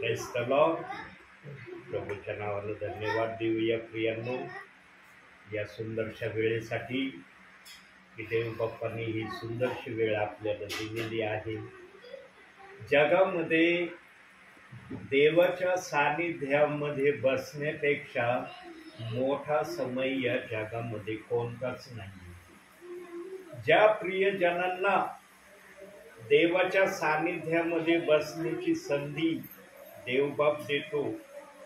Press the Lord. प्रभूच्या नावाला धन्यवाद देऊया प्रियांनो, या सुंदरशा वेळेसाठी की देव बाप्पांनी ही सुंदरशी वेळ आपल्याला दिलेली आहे. जगामध्ये देवाच्या सानिध्यामध्ये बसण्यापेक्षा मोठा समय या जगामध्ये कोणताच नाही. ज्या प्रियजनांना देवाच्या सानिध्यामध्ये बसण्याची संधी देवबाप देतो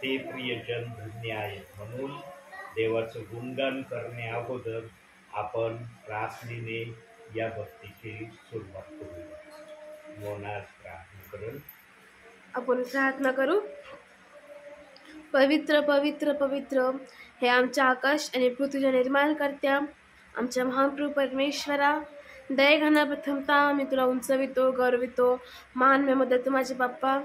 ते प्रियजन धन्य आहेत. म्हणून देवाचं गुणगान करणे अगोदर आपण प्रार्थनेने या भक्तीची सुरुवात करूया. मौनात प्रार्थना करून आपण प्रार्थना करू. पवित्र पवित्र पवित्र हे आमच्या आकाश आणि पृथ्वीच्या निर्माण करत्या आमच्या महाप्रभू परमेश्वरा, दयेघना प्रथमता आम्ही तुला उंचवितो, गौरवितो, मान मध्ये माझे बाप्पा.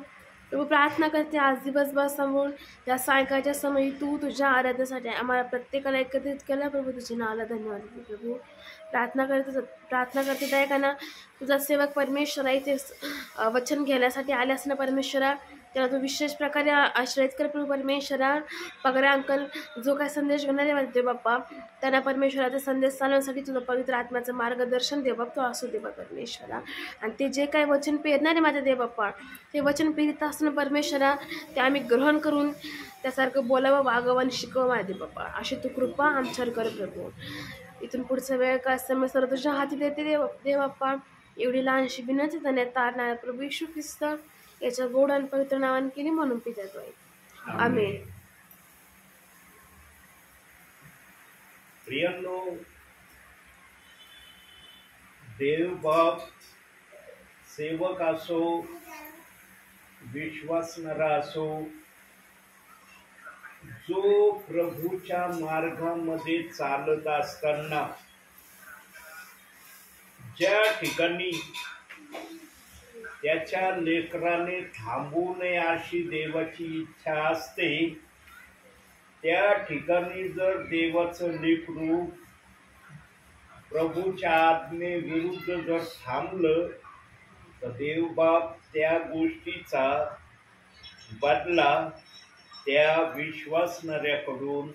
प्रभू प्रार्थना करते आज दिवसभर समोर या सायंकाळच्या समयी तू तुझ्या आराधनेसाठी आम्हाला प्रत्येकाला एकत्रित केलं. प्रभू तुझे नावाला धन्यवाद. प्रभू प्रार्थना करते दयेघना तुझा सेवक परमेश्वरा इथे वचन घेण्यासाठी आले असताना परमेश्वरा त्याला तू विशेष प्रकारे आश्रयित कर. प्रभू परमेश्वरा पगड्या अंकल जो काय संदेश घेणारे वाटते बाप्पा त्यांना परमेश्वराचा संदेश चालवण्यासाठी तुझं पवित्र आत्म्याचं मार्गदर्शन दे बाप्पा, असू दे बा परमेश्वरा. आणि ते जे काही वचन पेरणारे माझ्या दे बाप्पा ते वचन पेरित असताना परमेश्वरा ते आम्ही ग्रहण करून त्यासारखं बोलावं, वागावं आणि शिकवं माझे बाप्पा. अशी तू कृपा आमच्यावर कर प्रभू. इथून पुढचा वेळ काय समय सर्व तुझ्या हाती देते दे बाप्पा. एवढी लहानशी विनंती त्याने तारणाऱ्या प्रभू येशू ख्रिस्त याच्या गोड आणि पवित्र नावाने केली म्हणून पिता. आमेन. प्रियांनो, देव बाप सेवक असो, विश्वासणारा असो, जो प्रभूच्या मार्गामध्ये चालत असताना ज्या ठिकाणी त्याच्या लेकराने थांबू नये अशी देवाची इच्छा असते, त्या ठिकाणी जर देवाचं लेकरू प्रभूच्या आज्ञे विरुद्ध जर थांबलं तर देवबाप त्या गोष्टीचा बदला त्या विश्वासणाऱ्याकडून,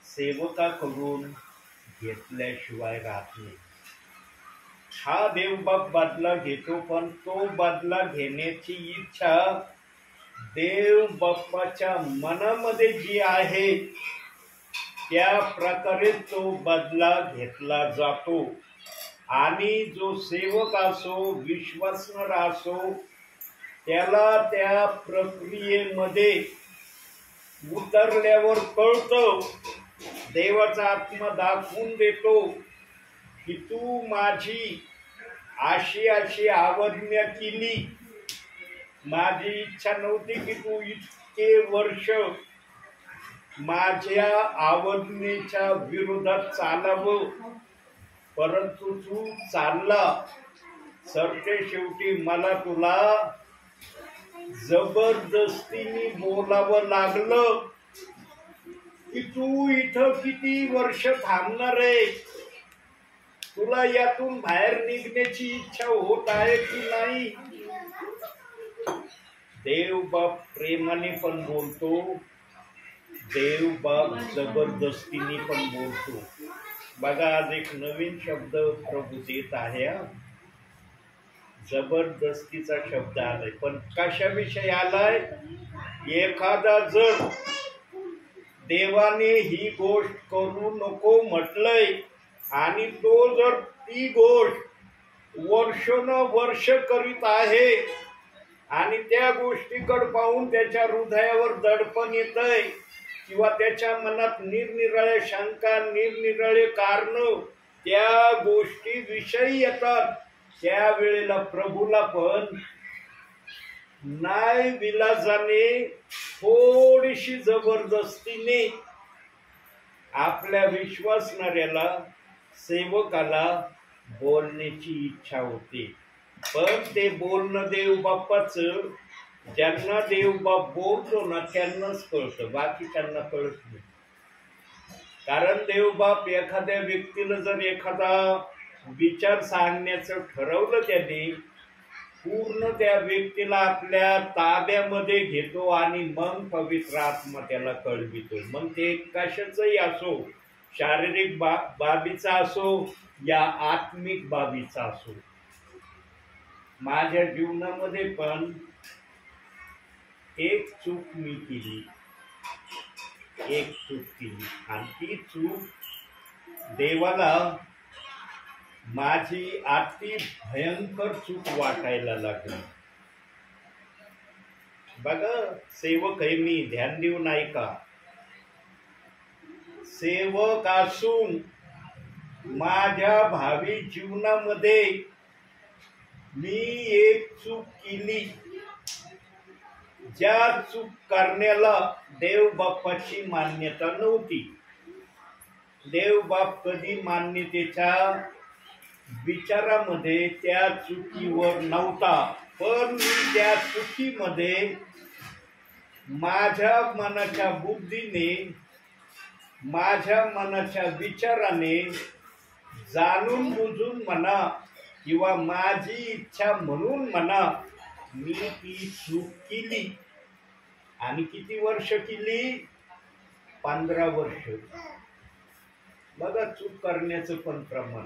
सेवकाकडून घेतल्याशिवाय राहत नाही. हा देवबाप बदला घेतो, पण तो बदला घेण्याची इच्छा देव बाप्पाच्या मनामध्ये जी आहे त्या प्रकारे तो बदला घेतला जातो. आणि जो सेवक असो, विश्वासणारा असो, त्याला त्या प्रक्रियेमध्ये उतरल्यावर कळतं, देवाचा आत्मा दाखवून देतो की तू माझी अशी अशी आज्ञा केली, माझी इच्छा नव्हती की तू इतके वर्ष माझ्या आज्ञेच्या विरोधात चालावं, परंतु तू चालला. सरते शेवटी मला तुला जबरदस्तीने बोलावं लागलं की तू इथं किती वर्ष थांबणार आहे, तुला यातून बाहेर निघण्याची इच्छा होत आहे की नाही. देव बाप प्रेमाने पण बोलतो, देव बाप जबरदस्तीने पण बोलतो. बघा, आज एक नवीन शब्द प्रभू देत आहे. जबरदस्तीचा शब्द आलाय, पण कशाविषयी आलाय? एखादा जर देवाने ही गोष्ट करू नको म्हटलंय आणि तो जर ती गोष्ट वर्षोनवर्ष करीत आहे आणि त्या गोष्टीकडे पाहून त्याच्या हृदयावर दडपण येतंय किंवा त्याच्या मनात निरनिराळ्या शंका, निरनिराळे कारण त्या गोष्टी विषयी येतात, त्यावेळेला प्रभूला पण नाही विलाजाने, थोडीशी जबरदस्तीने आपल्या विश्वासणाऱ्याला, सेवकाला बोलण्याची इच्छा होते. पण ते बोलणं देव बाप्पाचं, ज्यांना देव बाप बोलतो ना त्यांनाच कळतं, बाकीच्यांना कळत नाही. कारण देव बाप एखाद्या व्यक्तीला जर एखादा विचार सांगण्याचं ठरवलं त्याने, पूर्ण त्या व्यक्तीला आपल्या ताब्यामध्ये घेतो आणि मग पवित्र आत्मा त्याला कळवितो. मग ते कशाचंही असो, शारीरिक बाबीचा असो या आत्मिक बाबीचा असो. माझ्या जीवनामध्ये पण एक चूक मी केली, आणि ती चूक देवाला माझी अति भयंकर चूक वाटायला लागली. बघा, सेवक आहे मी, ध्यान देऊ नाही का? सेवक असून माझ्या भावी जीवनामध्ये मी एक चूक केली. ज्या चूक करण्याला देव बाप्पाची मान्यता नव्हती. देव बाप कधी मान्यतेच्या विचारामध्ये त्या चुकीवर नव्हता. पण मी त्या चुकीमध्ये माझ्या मनाच्या बुद्धीने, माझ्या मनाच्या विचाराने, जाणून बुजून म्हणा किंवा माझी इच्छा म्हणून म्हणा, मी ती चूक केली. आणि किती वर्ष केली? 15 वर्ष. बघा चूक करण्याचं पण प्रमाण.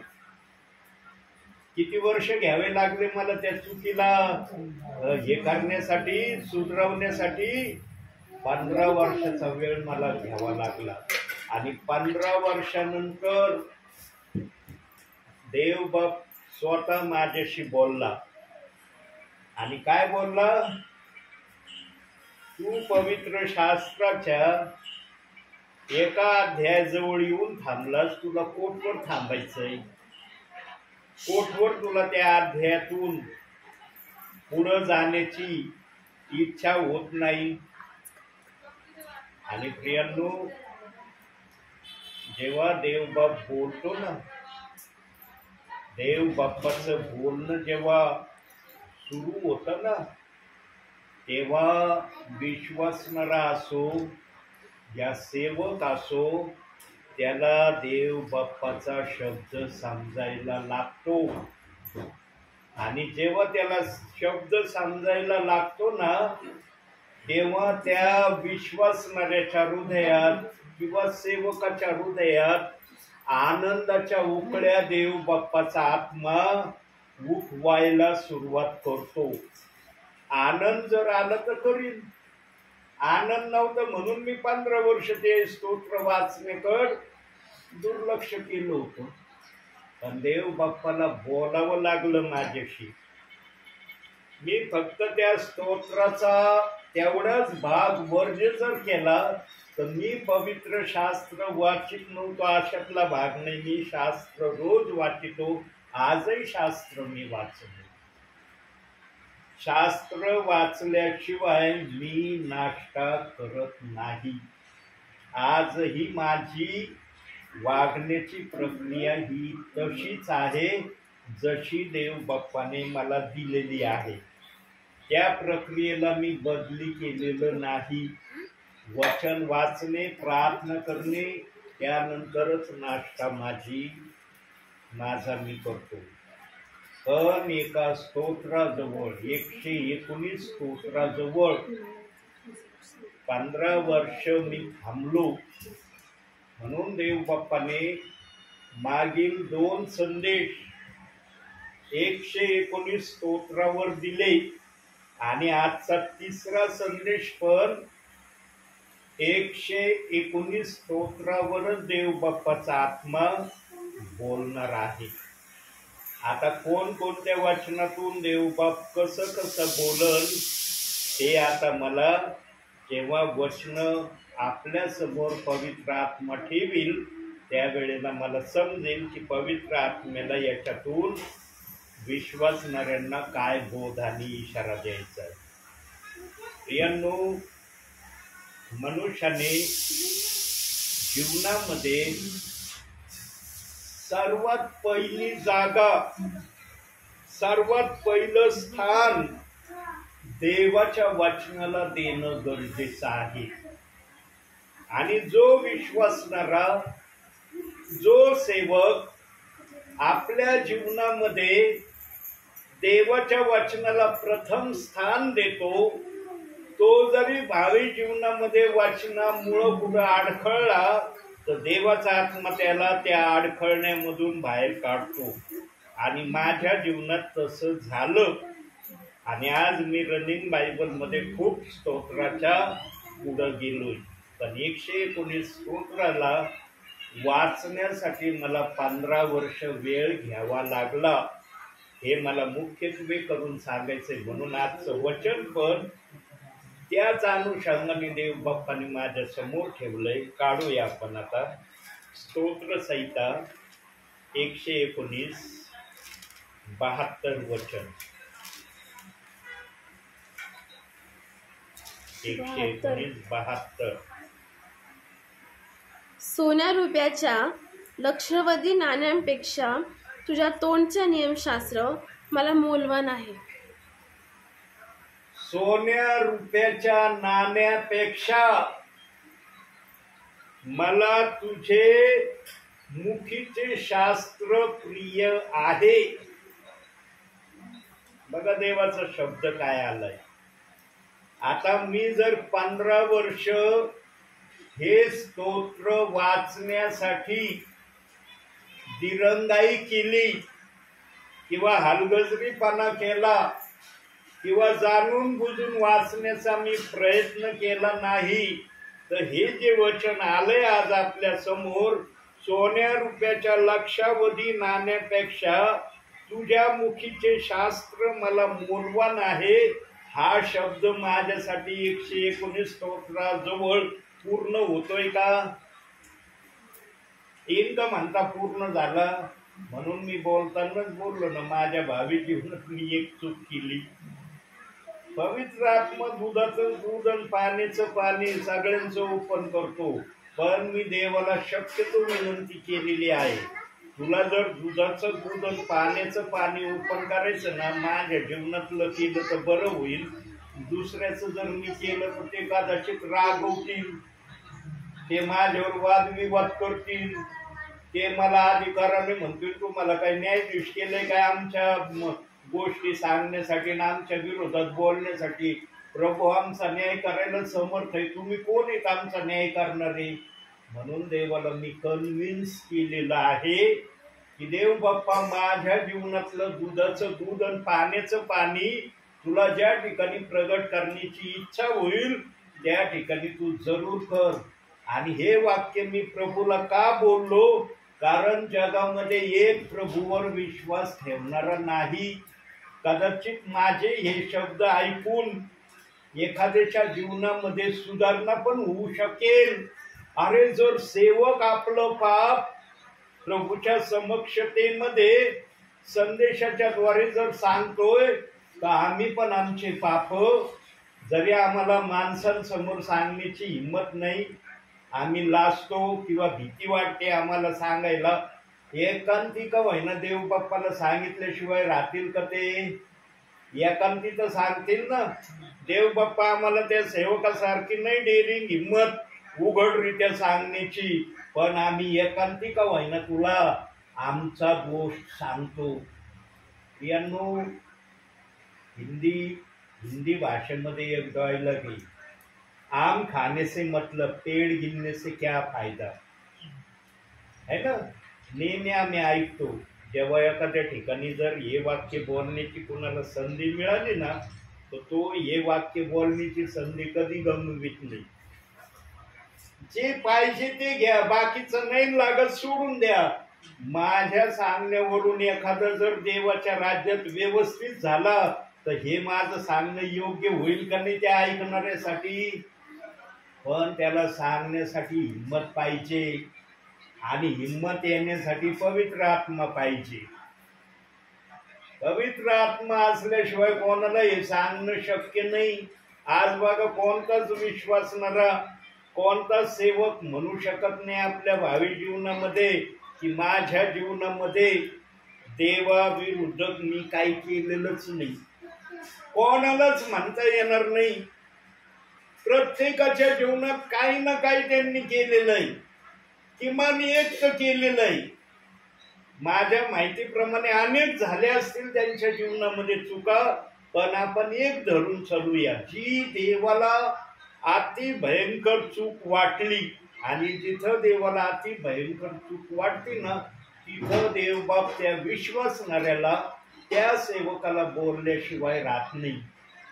किती वर्ष घ्यावे लागले मला त्या चुकीला हे करण्यासाठी, सुधरवण्यासाठी? 15 वर्षाचा वेळ मला घ्यावा लागला. आणि 15 वर्षानंतर देव बाप स्वतः माझ्याशी बोलला. आणि काय बोलला? तू पवित्र शास्त्राच्या एका अध्यायाजवळ येऊन थांबलास. तुला कोठवर थांबायचंय? कोठवर तुला त्या अध्यायातून पुढे जाण्याची इच्छा होत नाही? आणि प्रियांनो, जेव्हा देव बाप बोलतो ना, देव बाप्पाचं बोलणं जेव्हा सुरू होतं ना, तेव्हा विश्वासणारा असो या सेवक असो, त्याला देव बाप्पाचा शब्द समजायला लागतो. आणि जेव्हा त्याला शब्द समजायला लागतो ना, तेव्हा त्या विश्वासणाऱ्याच्या हृदयात किंवा सेवकाच्या हृदयात आनंदाच्या उकळ्या देव बाप्पाचा आत्मा उठवायला सुरुवात करतो. आनंद जर आला तर करीन. आनंद नव्हतं म्हणून मी 15 वर्ष ते स्तोत्र वाचण्याकडे दुर्लक्ष केलं होतं. पण देव बाप्पाला बोलावं लागलं माझ्याशी. मी फक्त त्या स्तोत्राचा तेवढाच भाग वर्ज जर केला तर मी पवित्र शास्त्र वाचित नव्हतो अशातला भाग नाही. मी शास्त्र रोज वाचितो. आजही शास्त्र मी वाचतो. शास्त्र वाचल्याशिवाय मी नाश्ता करत नाही. आजही माझी वागण्याची प्रक्रिया ही तशीच आहे जशी देव बाप्पाने मला दिलेली आहे. त्या प्रक्रियेला मी बदली केलेलं नाही. वचन वाचणे, प्रार्थना करणे, त्यानंतरच नाश्ता माझा मी करतो. पण एका स्तोत्राजवळ 119 स्तोत्राजवळ 15 वर्ष मी थांबलो. म्हणून देव बाप्पाने मागील 2 संदेश 119 स्तोत्रावर दिले आणि आजचा 3रा संदेश पण 119 स्तोत्रावरच देव बाप्पाचा आत्मा बोलणार आहे. आता कोणत्या वचनातून देव बाप कसं बोलल हे आता मला जेव्हा वचन आपल्या समोर पवित्र आत्मा ठेवील त्यावेळेला मला समजेल की पवित्र आत्म्याला याच्यातून विश्वासणाऱ्यांना काय बोध आणि इशारा द्यायचा आहे. प्रियांनो, मनुष्याने जीवनामध्ये सर्वात पहिली जागा, सर्वात पहिलं स्थान देवाच्या वचनाला देणं गरजेचं आहे. आणि जो विश्वासणारा, जो सेवक आपल्या जीवनामध्ये देवाच्या वचनाला प्रथम स्थान देतो, तो जरी भावी जीवनामध्ये वाचनामुळं कुठं अडखळला तर देवाचा आत्मा त्याला त्या अडखळण्यामधून बाहेर काढतो. आणि माझ्या जीवनात तसं झालं. आणि आज मी रनिंग बायबलमध्ये खूप स्तोत्राच्या पुढं गेलोय. पण 119 स्तोत्राला वाचण्यासाठी मला 15 वर्ष वेळ घ्यावा लागला. हे मला मुख्यत्वे करून सांगायचंय. म्हणून आजचं वचन पण त्याच अनुषंगाने देव बाप्पाने माझ्या समोर ठेवलंय. काढूया आपण आता स्तोत्र संहिता 119 72 वचन. 119 72. सोन्या रुपयाच्या लक्षवधी नाण्यांपेक्षा तुझ्या तोंडचे नियमशास्त्र मला मौल्यवान आहे. सोन्या रुपयाच्या नाण्यापेक्षा मला तुझे मुखीचे शास्त्र प्रिय आहे. बघा देवाचा शब्द काय आलाय. आता मी जर 15 वर्ष हे स्तोत्र वाचण्यासाठी दिरंगाई केली किंवा हलगर्जीपणा केला किंवा जाणून बुजून वाचण्याचा मी प्रयत्न केला नाही तर हे जे वचन आलंय आज आपल्या समोर, सोन्या रुपयाच्या लक्षावधी नाण्यापेक्षा तुझ्या मुखीचे शास्त्र मला मौल्यवान आहे, हा शब्द माझ्यासाठी 119 स्तोत्राजवळ पूर्ण होतोय का? येईल का म्हणता पूर्ण झाला? म्हणून मी बोलतानाच बोललो ना, माझ्या भावी जीवनात मी एक चूक केली. पवित्र आत्मा दुधाचं दूध आणि पाण्याचं पाणी सगळ्यांचं ओपन करतो. पण मी देवाला शक्यतो विनंती केलेली आहे, तुला जर दुधाचं दूध आणि पाण्याचं पाणी ओपन करायचं ना, माझ्या जीवनातलं केलं तर बरं होईल. दुसऱ्याचं जर मी केलं तर ते कदाचित रागवतील, ते माझ्यावर वादविवाद करतील, ते मला अधिकाराने म्हणतील तुम्हाला काही न्यायाधीश केलंय काय आमच्या गोष्टी सांगण्यासाठी ना आमच्या विरोधात बोलण्यासाठी? प्रभू आमचा न्याय करायला समर्थ आहे, तुम्ही कोण आहेत आमचा न्याय करणारे? म्हणून देवाला मी कन्व्हिन्स केलेलं आहे की देव बाप्पा, माझ्या जीवनातलं दुधाचं दूध आणि पाण्याचं पाणी तुला ज्या ठिकाणी प्रगट करण्याची इच्छा होईल त्या ठिकाणी तू जरूर कर. आणि हे वाक्य मी प्रभूला का बोललो? कारण जगामध्ये एक प्रभूवर विश्वास ठेवणारा नाही. कदाचित माझे हे शब्द ऐकून एखाद्याच्या जीवनामध्ये सुधारणा पण होऊ शकेल. अरे, जर सेवक आपलं पाप प्रभूच्या समक्षतेमध्ये संदेशाच्या द्वारे जर सांगतोय तर आम्ही पण आमचे पाप, जरी आम्हाला माणसांसमोर सांगण्याची हिंमत नाही, आम्ही लाजतो किंवा भीती वाटते आम्हाला सांगायला, एकांती का होईना देव बाप्पाला सांगितल्याशिवाय राहतील का ते? एकांती तर सांगतील ना. देव बाप्पा आम्हाला त्या सेवकासारखी नाही डेअरिंग हिंमत उघडरित्या सांगण्याची, पण आम्ही एकांती का होईना तुला आमचा दोष सांगतो. यांनो, हिंदी भाषेमध्ये एक डायलॉग आहे, आम खाने से मतलब पेड़ गिनने से क्या फायदा, है ना? नेहमी आम्ही ऐकतो. जेव्हा एखाद्या ठिकाणी जर हे वाक्य बोलण्याची कोणाला संधी मिळाली ना, तर तो हे वाक्य बोलण्याची संधी कधी गमवित नाही. जे पाहिजे ते घ्या, बाकीचं नाही लागत सोडून द्या. माझ्या सांगण्यावरून एखादा जर देवाच्या राज्यात व्यवस्थित झाला तर हे माझं सांगणं योग्य होईल का नाही त्या ऐकणाऱ्यासाठी? पण त्याला सांगण्यासाठी हिंमत पाहिजे, आणि हिंमत येण्यासाठी पवित्र आत्मा पाहिजे. पवित्र आत्मा असल्याशिवाय कोणाला हे सांगणं शक्य नाही. आज बघा, कोणताच विश्वासणारा, कोणताच सेवक म्हणू शकत नाही आपल्या भावी जीवनामध्ये की माझ्या जीवनामध्ये देवाविरुद्ध मी काही केलेलंच नाही. कोणालाच म्हणता येणार नाही. प्रत्येकाच्या जीवनात काही ना काही त्यांनी केलेलं आहे, किमान एक तर केलेलं आहे. माझ्या माहितीप्रमाणे अनेक झाल्या असतील त्यांच्या जीवनामध्ये चुका, पण आपण एक धरून चालूया, जी देवाला अति भयंकर चूक वाटली, आणि जिथं देवाला अति भयंकर चूक वाटते ना, तिथं देवबाप त्या विश्वासणाऱ्याला, त्या सेवकाला बोलल्याशिवाय राहत नाही.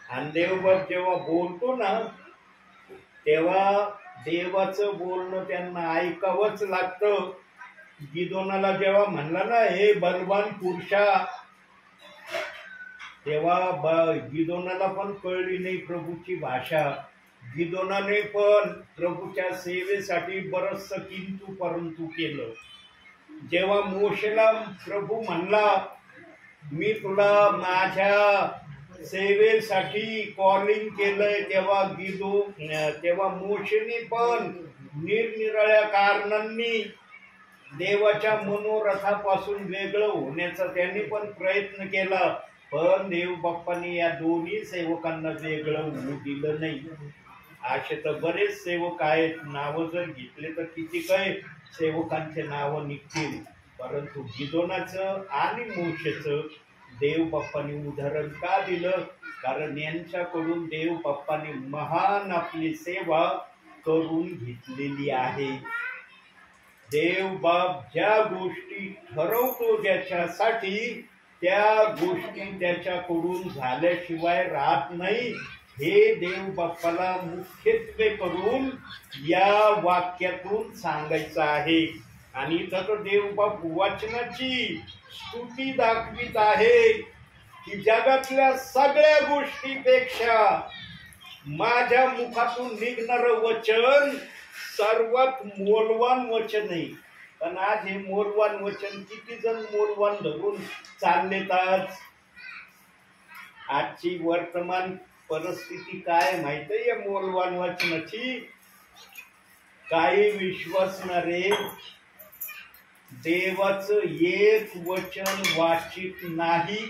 आणि देवबाप जेव्हा बोलतो ना, तेव्हा देवाचं बोलणं त्यांना ऐकावंच लागतं. गिदोनाला जेव्हा म्हणला ना, हे बलवान पुरुषा, तेव्हा गिदोनाला पण कळली नाही प्रभूची भाषा. गिदोनाने पण प्रभूच्या सेवेसाठी बरंच किंतु परंतु केलं. जेव्हा मोशेला प्रभू म्हणला, मी तुला माझ्या सेवेसाठी कॉलिंग केलंय, तेव्हा मोशेने पण निरनिराळ्या कारणांनी देवाच्या मनोरथापासून वेगळं होण्याचा त्यांनी पण प्रयत्न केला, पण देव बाप्पाने या दोन्ही सेवकांना वेगळं होऊ दिलं नाही. असे तर बरेच सेवक आहेत, नावं जर घेतले तर किती काय सेवकांचे नाव निघतील, परंतु गिदोनाचं आणि मोशेचं देव बाप्पाने उदाहरण का दिलं? कारण यांच्याकडून देव बाप्पाने महान आपली सेवा करून घेतलेली आहे. देव बाप ज्या गोष्टी ठरवतो ज्याच्यासाठी, त्या गोष्टी त्याच्याकडून झाल्याशिवाय राहत नाही, हे देव बाप्पाला मुख्यत्वे करून या वाक्यातून सांगायचं आहे. आणि इथं तर देव बाप वचनाची स्तुती दाखवित आहे की जगातल्या सगळ्या गोष्टीपेक्षा माझ्या मुखातून निघणारं वचन सर्वात मोलवान वचन आहे. पण आज हे मोलवान वचन किती जण मोलवान धरून चाललेत. आजची वर्तमान परिस्थिती काय माहित आहे या मोलवान वचनाची? काही विश्वासणारे देवाचं एक वचन वाचित नाही.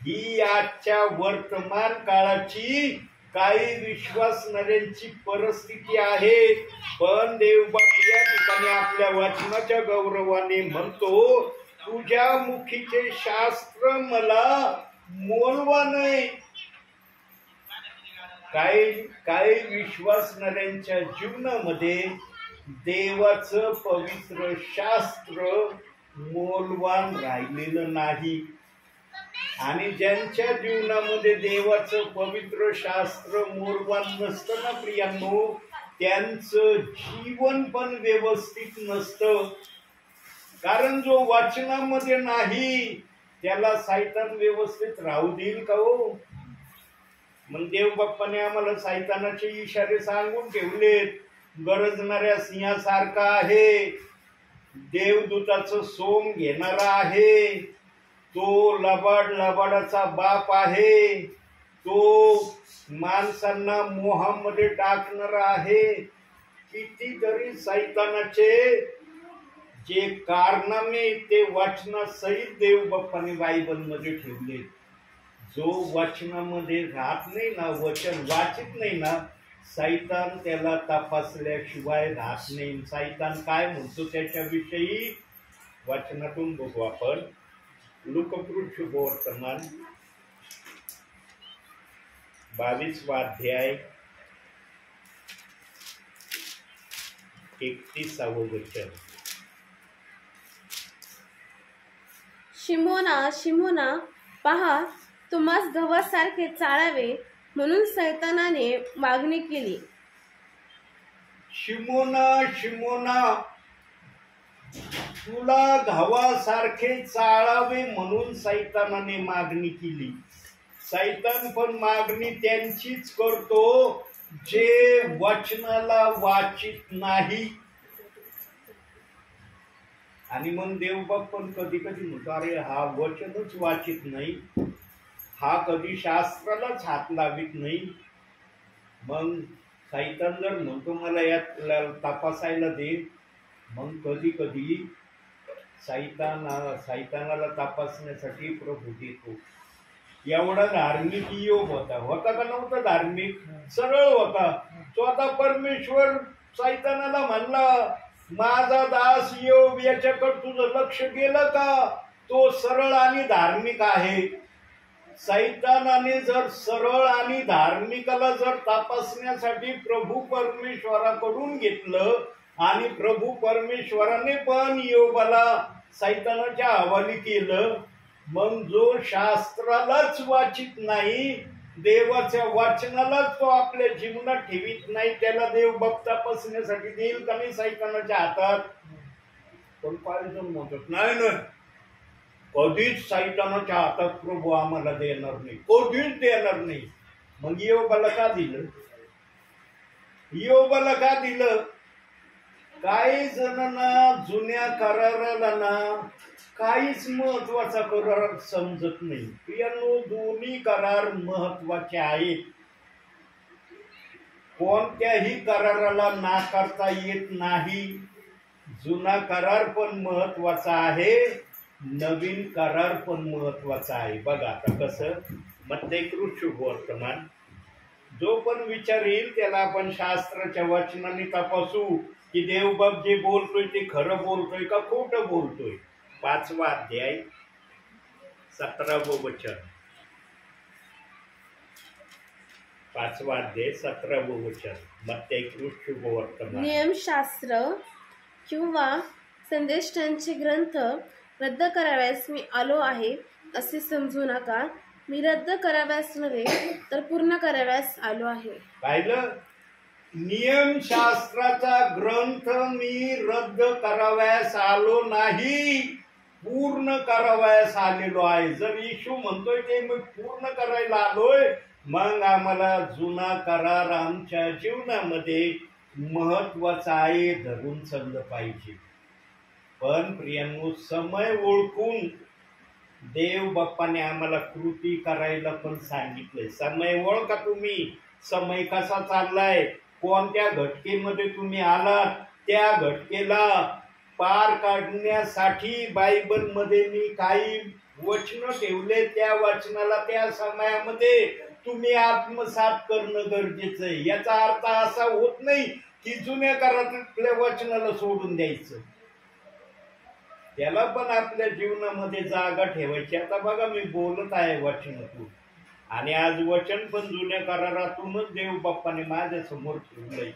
ही आजच्या वर्तमान काळाची काही विश्वासणाऱ्यांची परिस्थिती आहे. पण देवबाप या ठिकाणी आपल्या वचनाच्या गौरवाने म्हणतो, तुझ्या मुखीचे शास्त्र मला मोलवान आहे. काही विश्वासणाऱ्यांच्या जीवनामध्ये देवाचं पवित्र शास्त्र मोलवान राहिलेलं नाही. आणि ज्यांच्या जीवनामध्ये देवाचं पवित्र शास्त्र मोलवान नसतं ना प्रियांनो, त्यांचं जीवन पण व्यवस्थित नसतं. कारण जो वाचनामध्ये नाही त्याला सैतान व्यवस्थित राहू देईल का हो? मग देव बाप्पाने आम्हाला सैतानाचे इशारे सांगून ठेवलेत. गरजणाऱ्या सिंहासारखा आहे, देवदूताचं सोंग घेणारा आहे, तो लबाडाचा बाप आहे, तो माणसांना मोहामध्ये टाकणारा आहे. कितीतरी सैतानाचे जे कारनामे ते वचनासहित देव बाप्पाने बायबलमध्ये ठेवले. जो वचनामध्ये राहत नाही ना, वचन वाचित नाही ना, सैतान त्याला तपासल्याशिवाय राहत नाही. सैतान काय म्हणतो त्याच्याविषयी वचनातून बघू आपण. लूककृत शुभवर्तमान 22वा अध्याय 31वे वचन. शिमोना, पहा, तुम्हास गव्हासारखे चाळावे म्हणून सैतानाने मागणी केली. शिमोना, तुला गव्हासारखे चाळावे म्हणून सैतानाने मागणी केली. सैतान पण मागणी त्यांचीच करतो जे वचनाला वाचित नाही. आणि मग देवबाप पण कधी कधी म्हणतो, अरे हा वचनच वाचित नाही, हा कधी शास्त्रालाच हात लावित नाही. मग सैतान जर म्हणतो मला यात तपासायला दे, मग कधी कधी सैतानाला तपासण्यासाठी प्रभू देतो. एवढा धार्मिक योग होता का नव्हता? धार्मिक सरळ होता. स्वतः परमेश्वर सैतानाला म्हणला, माझा दास योग याच्याकडे तुझं लक्ष गेलं का? तो सरळ आणि धार्मिक आहे. सैतानाने जर सरळ आणि धार्मिकाला जर तपासण्यासाठी प्रभू परमेश्वराकडून घेतलं आणि प्रभू परमेश्वराने पण योबाला सैतानाच्या हवाली केलं, मग जो शास्त्रालाच वाचित नाही, देवाच्या वचनालाच तो आपल्या जीवनात ठेवीत नाही, त्याला देव बाप तपासण्यासाठी देईल का नाही सैतानाच्या हातात? पण पाहिजे म्हणतात नाही ना, कधीच सैतानाच्या हातात प्रभू आम्हाला देणार नाही, कधीच देणार नाही. मग योबाला का दिलं? योबाला का दिलं? काही जणांना जुन्या कराराला ना काहीच महत्वाचा करार समजत नाही. प्रियांनो, दोन्ही करार महत्वाचे आहेत. कोणत्याही कराराला नाकारता येत नाही. जुना करार पण महत्वाचा आहे, नवीन करार पण महत्वाचा आहे. बघा आता कसं मध्यकृत शुभ वर्तमान, जो पण विचार येईल त्याला आपण शास्त्राच्या वचनाने तपासू की देवबाप जे बोलतोय ते खरं बोलतोय का खोटं बोलतोय. 5वा अध्याय 17वं वचन. 5वा अध्याय 17वं वचन मध्यकृत शुभ वर्तमान. नियमशास्त्र किंवा संदेष्टांचे ग्रंथ रद्द कराव्यास मी आलो आहे असे समजू नका. मी रद्द कराव्यास नव्हे तर पूर्ण कराव्यास आलो आहे. पाहिलं, नियमशास्त्राचा ग्रंथ मी रद्द कराव्यास आलो नाही, पूर्ण करावयास आलेलो आहे. जर येशू म्हणतोय ते मी पूर्ण करायला आलोय, मग आम्हाला जुना करार आमच्या जीवनामध्ये महत्वाचा आहे, धरून चाललं पाहिजे. पण प्रियांनो, समय ओळखून देव बाप्पाने आम्हाला कृती करायला पण सांगितलंय. समय ओळखा तुम्ही, समय कसा चाललाय, कोणत्या घटकेमध्ये तुम्ही आलात, त्या घटकेला पार काढण्यासाठी बायबलमध्ये मी काही वचन ठेवले, त्या वचनाला त्या समयामध्ये तुम्ही आत्मसात करणं गरजेचं आहे. याचा अर्थ असा होत नाही की जुन्या करारातल्या वचनाला सोडून द्यायचं, त्याला पण आपल्या जीवनामध्ये जागा ठेवायची. आता बघा, मी बोलत आहे वचनातून, आणि आज वचन पण जुन्या करारातूनच देव बाप्पाने माझ्या समोर ठेवलंय.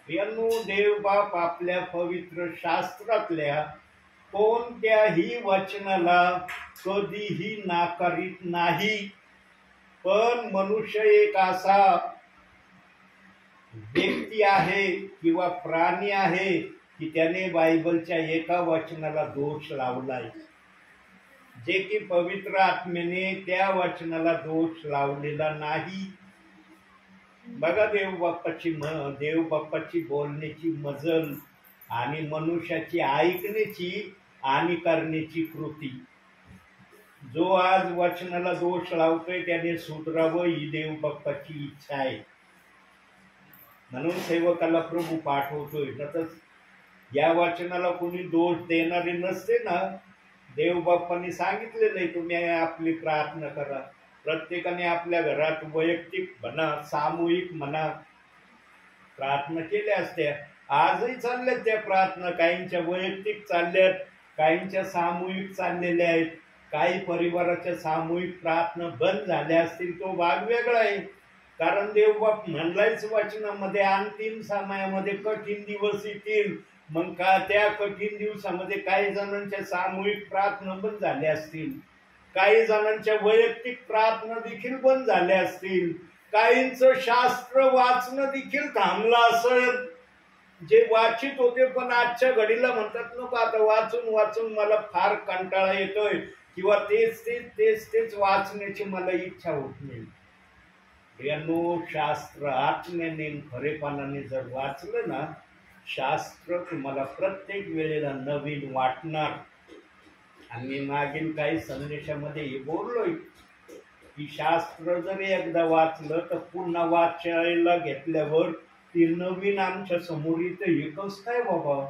प्रियांनो, देव बाप आपल्या पवित्र शास्त्रातल्या कोणत्याही वचनाला कधीही नाकारित नाही. पण मनुष्य एक असा व्यक्ती आहे किंवा प्राणी आहे की त्याने बायबलच्या एका वचनाला दोष लावलाय, जे की पवित्र आत्म्याने त्या वचनाला दोष लावलेला नाही. बघा, देव बाप्पाची बोलण्याची मजल आणि मनुष्याची ऐकण्याची आणि करण्याची कृती. जो आज वचनाला दोष लावतोय त्याने सुधरावं ही देव बाप्पाची इच्छा आहे. म्हणून सेवकाला प्रभू पाठवतोय. तर या वचनाला कोणी दोष देणारे नसते ना. देव बाप्पांनी सांगितलेलं आहे, तुम्ही आपली प्रार्थना करा. प्रत्येकाने आपल्या घरात वैयक्तिक म्हणा, सामूहिक म्हणा, प्रार्थना केल्या असत्या. आजही चालल्यात त्या प्रार्थना, काहींच्या वैयक्तिक चालल्यात, काहींच्या सामूहिक चाललेल्या आहेत. काही परिवाराच्या सामूहिक प्रार्थना बंद झाल्या असतील, तो भाग वेगळा आहे. कारण देवबाप म्हणलायच वचनामध्ये, अंतिम समयामध्ये कठीण दिवस येतील. मग का त्या कठीण दिवसामध्ये काही जणांच्या सामूहिक प्रार्थना बंद झाल्या असतील, काही जणांच्या वैयक्तिक प्रार्थना देखील बंद झाल्या असतील, काहींचं शास्त्र वाचणं देखील थांबलं असेल. जे वाचित होते पण आजच्या घडीला म्हणतात, नको आता वाचून वाचून मला फार कंटाळा येतोय, किंवा तेच वाचण्याची मला इच्छा होत नाही. प्रियांनो, शास्त्र आत्म्याने खरेपणाने जर वाचलं ना, शास्त्र तुम्हाला प्रत्येक वेळेला नवीन वाटणार. आणि मागील काही संदेशामध्ये हे बोललोय की शास्त्र जर एकदा वाचलं तर पुन्हा वाचायला घेतल्यावर ते नवीन आमच्या समोर येतं. एकच काय बाबा,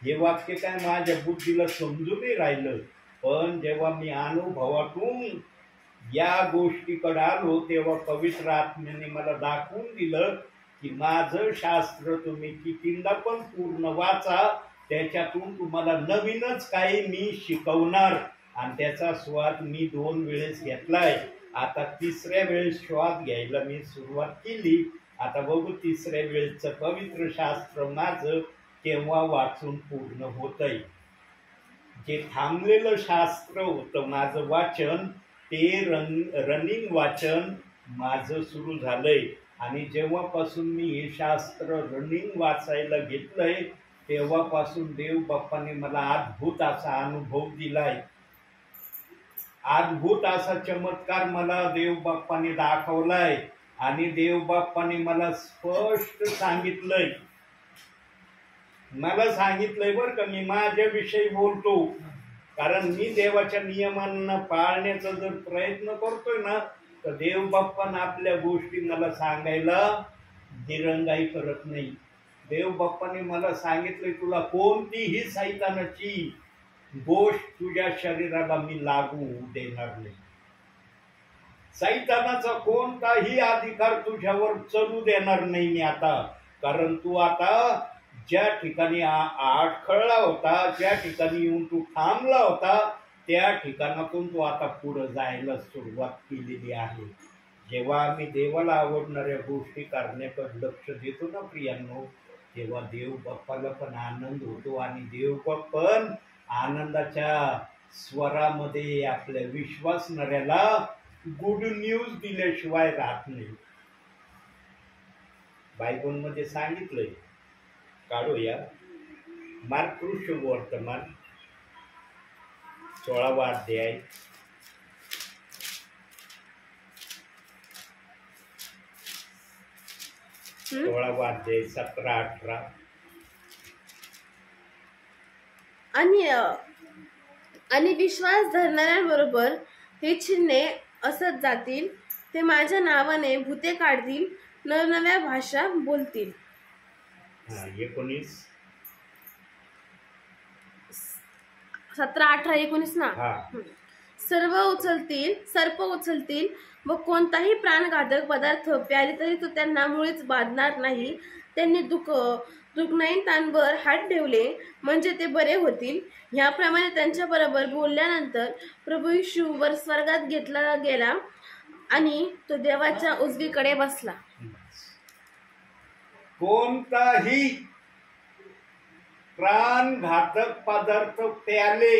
हे वाक्य काय माझ्या बुद्धीला समजूनही राहिलं. पण जेव्हा मी अनुभवातून या गोष्टीकडे आलो तेव्हा पवित्र आत्म्याने मला दाखवून दिलं की माझं शास्त्र तुम्ही कितींदा पण पूर्ण वाचा, त्याच्यातून तुम्हाला नवीनच काही मी शिकवणार. आणि त्याचा स्वाद मी 2 वेळेस घेतलाय. आता 3ऱ्या वेळेस स्वाद घ्यायला मी सुरुवात केली. आता बघू 3ऱ्या वेळेसचं पवित्र शास्त्र माझं केव्हा वाचून पूर्ण होतंय. जे थांबलेलं शास्त्र होतं माझं वाचन, ते रनिंग वाचन माझं सुरू झालंय. आणि जेव्हापासून मी हे शास्त्र रनिंग वाचायला घेतलंय, तेव्हापासून देव बाप्पाने मला अद्भुत असा अनुभव दिलाय. अद्भुत असा चमत्कार मला देव बाप्पाने दाखवलाय. आणि देव बाप्पाने मला स्पष्ट सांगितलंय, बरं का, मी माझ्याविषयी बोलतो, कारण मी देवाच्या नियमांना पाळण्याचा जर प्रयत्न करतोय ना, तर देव बाप्पा आपल्या गोष्टी मला सांगायला दिरंगाई करत नाही. देव बाप्पाने मला सांगितलंय, तुला कोणतीही सैतानाची गोष्ट तुझ्या शरीराला मी लागू देणार नाही. सैतानाचा कोणताही अधिकार तुझ्यावर चलू देणार नाही मी आता. कारण तू आता ज्या ठिकाणी अडखळला होता, ज्या ठिकाणी येऊन तू थांबला होता, त्या ठिकाणातून तू आता पुढे जायला सुरुवात केलेली आहे. जेव्हा आम्ही देवाला आवडणाऱ्या गोष्टी करण्याकडे लक्ष देतो ना प्रियांनो, तेव्हा देव बाप्पाला पण आनंद होतो. आणि देव बाप्पा पण आनंदाच्या स्वरामध्ये आपल्या विश्वासणाऱ्याला गुड न्यूज दिल्याशिवाय राहत नाही. बायबलमध्ये सांगितलंय, काढूया मार्क वर्तमान 16वा अध्याय 17-18. आणि विश्वास धरणाऱ्यांबरोबर हे चिन्हे असत जातील, ते माझ्या नावाने भूते काढतील, नवनव्या भाषा बोलतील. 17-18-19 ना. सर्प उचलतील व कोणताही प्राणघातक पदार्थ प्याले तरी तो त्यांना मुळीच बाधणार नाही. त्यांनी दुखणेंतांवर हात ठेवले म्हणजे ते बरे होतील. ह्याप्रमाणे त्यांच्या बरोबर बोलल्यानंतर प्रभू येशू वर स्वर्गात घेतला गेला आणि तो देवाच्या उजवीकडे बसला. कोणताही प्राणघातक पदार्थ प्याले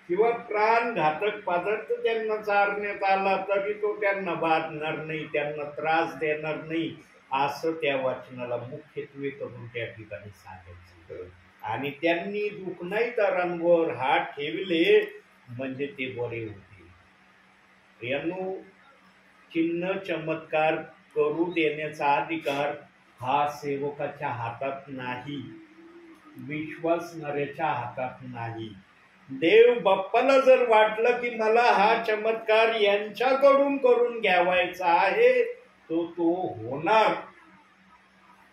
किंवा प्राणघातक पदार्थ त्यांना चारण्यात आला तरी तो त्यांना बाधणार नाही, त्यांना त्रास देणार नाही, असं त्या वचनाला मुख्यत्वे करून त्या ठिकाणी सांगायचं. आणि त्यांनी दुखणेंतांवर हात ठेवले म्हणजे ते बरे होते. यांनो, चिन्ह चमत्कार करू देण्याचा अधिकार हा सेवकाच्या हातात नाही, विश्वासणाऱ्याच्या हातात नाही. देव बाप्पाला जर वाटलं की मला हा चमत्कार यांच्याकडून करून घ्यावायचा आहे, तो होणार.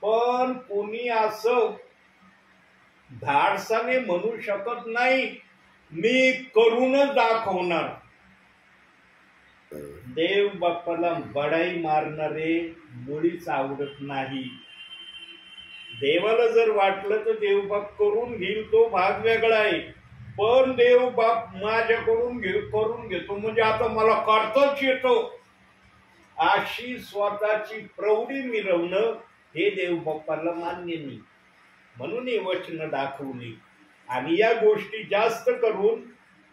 पण कोणी असं धाडसाने म्हणू शकत नाही मी करूनच दाखवणार. देव बाप्पाला बडाई मारणारे मुळीच आवडत नाही. देवाला जर वाटलं तर देव बाप करून घेईल, तो भाग वेगळा आहे. पण देव बाप माझ्याकडून करून घेतो म्हणजे आता मला करताच येतो, अशी स्वतःची प्रौढी मिरवणं हे देव बाप्पाला मान्य नाही. म्हणून हे वचन दाखवली. आणि या गोष्टी जास्त करून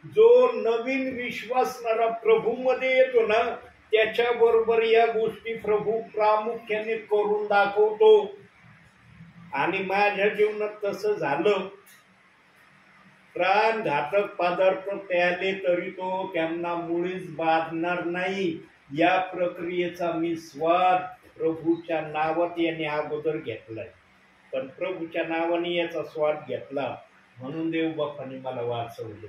जो नवीन विश्वासणारा प्रभूमध्ये येतो ना, त्याच्याबरोबर या गोष्टी प्रभू प्रामुख्याने करून दाखवतो. आणि माझ्या जीवनात तसं झालं. प्राणघातक पदार्थ प्याले तरी तो त्यांना मुळीच बाधणार नाही. या प्रक्रियेचा मी स्वाद प्रभूच्या नावात याने अगोदर घेतलाय. पण प्रभूच्या नावाने याचा स्वाद घेतला म्हणून देव बाप्पाने मला वाचवलं.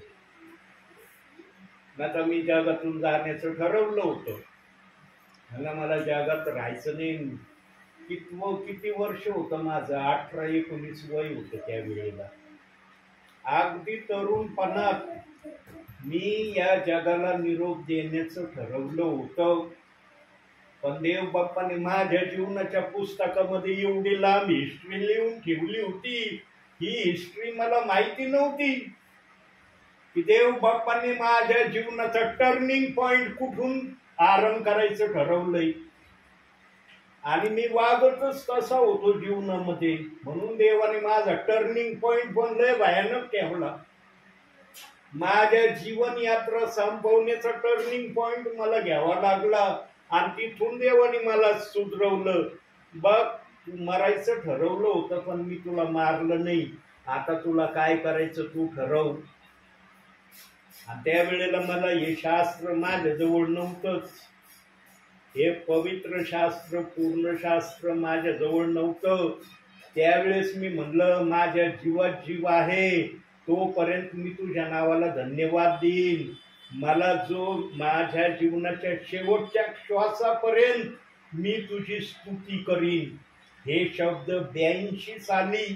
आता मी जगातून जाण्याचं ठरवलं होतं. मला जगात राहायचं नाही. किती वर्ष होतं माझं, 18-19 वय होतं त्यावेळेला. अगदी तरुणपणात मी या जगाला निरोप देण्याचं ठरवलं होतं. पण देव बाप्पाने माझ्या जीवनाच्या पुस्तकामध्ये एवढी लांब हिस्ट्री लिहून ठेवली होती. ही हिस्ट्री मला माहिती नव्हती की देव बाप्पांनी माझ्या जीवनाचा टर्निंग पॉइंट कुठून आरंभ करायचं ठरवलंय. आणि मी वागतच तसा होतो जीवनामध्ये, म्हणून देवाने माझा टर्निंग पॉइंट पण लय भयानक ठेवला. माझ्या जीवन यात्रा संपवण्याचा टर्निंग पॉइंट मला घ्यावा लागला आणि तिथून देवाने मला सुधरवलं. बघ, तू मरायचं ठरवलं होतं पण मी तुला मारलं नाही. आता तुला काय करायचं तू ठरव. आणि त्यावेळेला मला हे शास्त्र माझ्याजवळ नव्हतंच. हे पवित्र शास्त्र, पूर्ण शास्त्र माझ्याजवळ नव्हतं. त्यावेळेस मी म्हणलं माझ्या जीवात जीव आहे तोपर्यंत मी तुझ्या नावाला धन्यवाद देईन. मला जो माझ्या जीवनाच्या शेवटच्या श्वासापर्यंत मी तुझी स्तुती करीन. हे शब्द 82 साली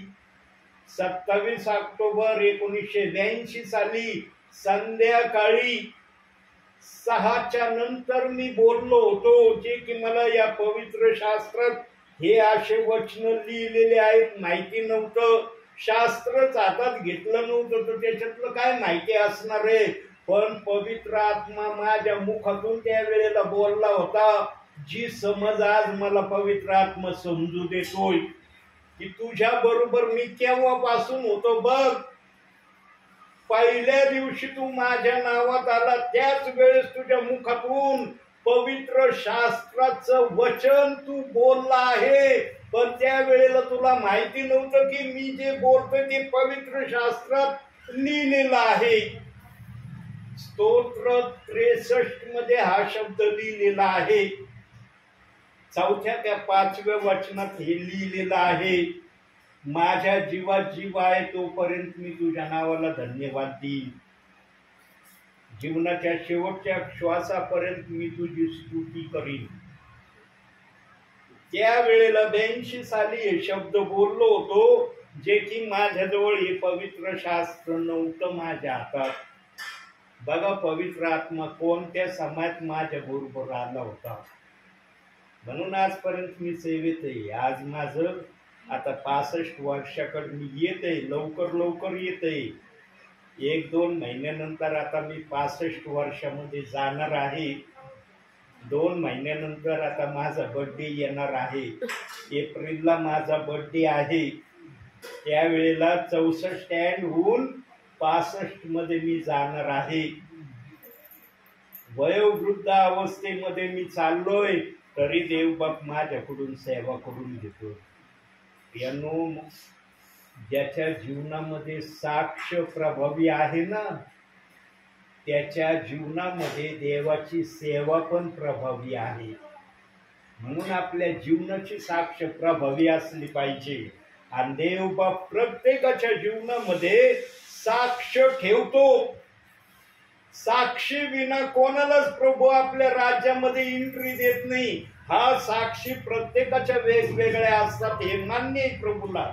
27 ऑक्टोबर 1982 साली संध्याकाळी 6च्या नंतर मी बोललो होतो. जे की मला या पवित्र शास्त्रात हे असे वचन लिहिलेले आहेत माहिती नव्हतं. शास्त्रच हातात घेतलं नव्हतं तर त्याच्यातलं काय माहिती असणार आहे. पण पवित्र आत्मा माझ्या मुखातून त्यावेळेला बोलला होता. जी समज आज मला पवित्र आत्मा समजू देतोय की तुझ्या बरोबर मी केव्हापासून होतो. बघ, पहिल्या दिवशी तू माझ्या नावात आला त्याच वेळेस तुझ्या मुखातून पवित्र शास्त्राचं वचन तू बोलला आहे. पण त्यावेळेला तुला माहिती नव्हतं की मी जे बोलतोय ते पवित्र शास्त्रात लिहिलेलं आहे. स्तोत्र 63 मध्ये हा शब्द लिहिलेला आहे. 4थ्या त्या 5व्या वचनात हे लिहिलेलं आहे. माझ्या जीवात जीव आहे तोपर्यंत मी तुझ्या नावाला धन्यवाद देईन. जीवनाच्या शेवटच्या श्वासापर्यंत मी तुझी स्तुती करीन. त्यावेळेला 82 साली हे शब्द बोललो होतो. जे की माझ्याजवळ हे पवित्र शास्त्र नव्हतं माझ्या हातात. बघा, पवित्र आत्मा कोणत्या समयात माझ्या बरोबर आला होता. म्हणून आजपर्यंत मी सेवेत आहे. आज माझं आता 65 वर्षाकडे मी येत आहे. लवकर येत आहे. 1-2 महिन्यानंतर आता मी 65 वर्षामध्ये जाणार आहे. 2 महिन्यानंतर आता माझा बर्थडे येणार आहे. एप्रिलला माझा बर्थडे आहे. त्यावेळेला 64 एंड होऊन 65 मध्ये मी जाणार आहे. वयोवृद्ध अवस्थेमध्ये मी चाललोय तरी देवबाप माझ्याकडून सेवा करून घेतो. यानो, ज्याच्या जीवनामध्ये साक्ष प्रभावी आहे ना त्याच्या जीवनामध्ये देवाची सेवा पण प्रभावी आहे. म्हणून आपल्या जीवनाची साक्ष प्रभावी असली पाहिजे. आणि देवबाप प्रत्येकाच्या जीवनामध्ये साक्ष ठेवतो. साक्षी विना कोणालाच प्रभू आपल्या राज्यामध्ये एंट्री देत नाही. हा साक्षी प्रत्येकाच्या वेगवेगळ्या असतात हे मान्य आहे प्रभूला.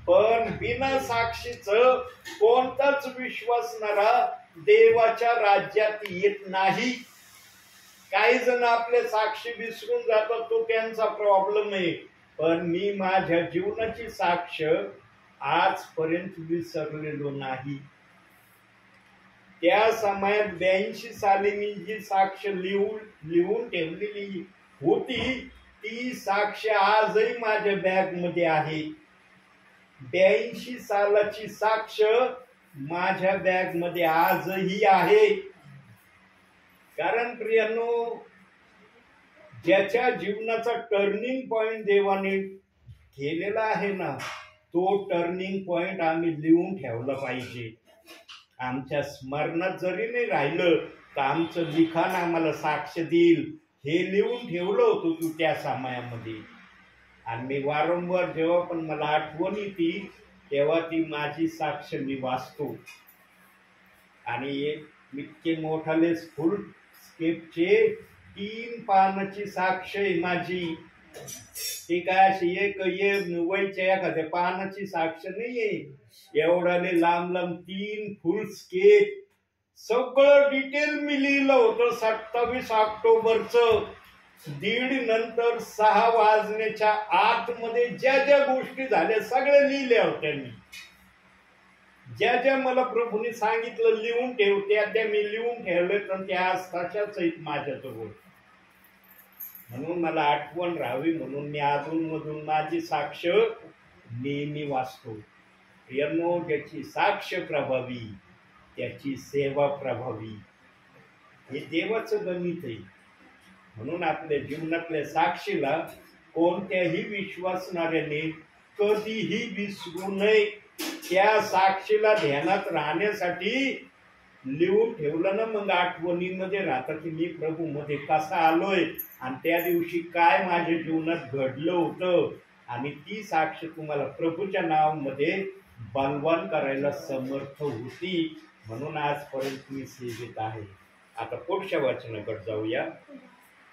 पण बिना साक्षीचं कोणताच विश्वासणारा देवाच्या राज्यात येत नाही. काही जण आपले साक्षी विसरून जातात, तो त्यांचा प्रॉब्लेम आहे. पण मी माझ्या जीवनाची साक्ष आजपर्यंत विसरलेलो नाही. त्या समयात 82 साली मी जी साक्ष लिहून ठेवलेली होती ती साक्ष आजही माझ्या बॅग मध्ये आहे. 82 सालाची साक्ष माझ्या बॅग मध्ये आजही आहे. कारण प्रियानो, ज्याच्या जीवनाचा टर्निंग पॉइंट देवाने केलेला आहे ना तो टर्निंग पॉइंट आम्ही लिहून ठेवला पाहिजे. आमच्या स्मरणात जरी नाही राहिलं तर आमचं लिखाण आम्हाला साक्ष देईल. हे लिहून ठेवलं होतं तू त्या समयामध्ये. आणि मी वारंवार जेव्हा पण मला आठवण येते तेव्हा ती माझी साक्ष मी वाचतो. आणि इतके मोठाले फुल स्केपचे 3 पानाची साक्ष आहे माझी. ती काय अशी एक वयच्या एखाद्या पानाची साक्ष नाहीये. एवढाले लांब 3 फुल स्केप सगळं डिटेल मी लिहिलं होतं 27 ऑक्टोबरचं. दीड नंतर 6 वाजण्याच्या आतमध्ये ज्या ज्या गोष्टी झाल्या सगळ्या लिहिल्या होत्या मी. ज्या ज्या मला प्रभूने सांगितलं लिहून ठेव त्या मी लिहून ठेवले, तर त्या आज तशाच आहेत माझ्याजवळ. म्हणून मला आठवण राहावी म्हणून मी अधूनमधून माझी साक्ष नेहमी वाचतो. प्रियांनो, ज्याची साक्ष प्रभावी त्याची सेवा प्रभावी, हे देवाचं गणित आहे. म्हणून आपल्या जीवनातल्या साक्षीला कोणत्याही विश्वासणाऱ्याने कधीही विसरू नये. त्या साक्षीला ध्यानात राहण्यासाठी लिहून ठेवलं ना, मग आठवणीमध्ये राहतं की मी प्रभू मध्ये कसा आलोय आणि त्या दिवशी काय माझ्या जीवनात घडलं होतं, आणि ती साक्ष तुम्हाला प्रभूच्या नावामध्ये बलवान करायला समर्थ होती. म्हणून आजपर्यंत मी सेवित आहे. आता पुढच्या वचनाकडे जाऊया.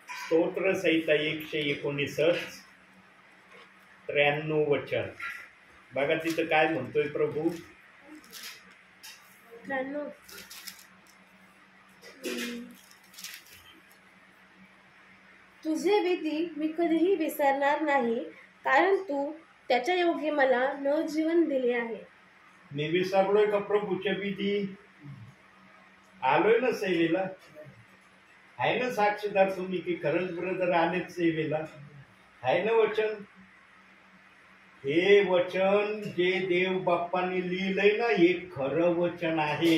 स्तोत्र संहिता 119 93 वचन बघा, तिथं काय म्हणतोय प्रभू. 93. तुझे विधी मी कधीही विसरणार नाही, कारण तू त्याच्या योगी मला नवजीवन दिले आहे. मी विसरलोय का प्रभूच्या विधी? आलोय ना सेवेला. आहे ना साक्षीदार तुम्ही की खरंच ब्रदर आलेच सेवेला? आहे ना वचन? हे वचन जे देव बाप्पांनी लिहिलंय ना, हे खरं वचन आहे.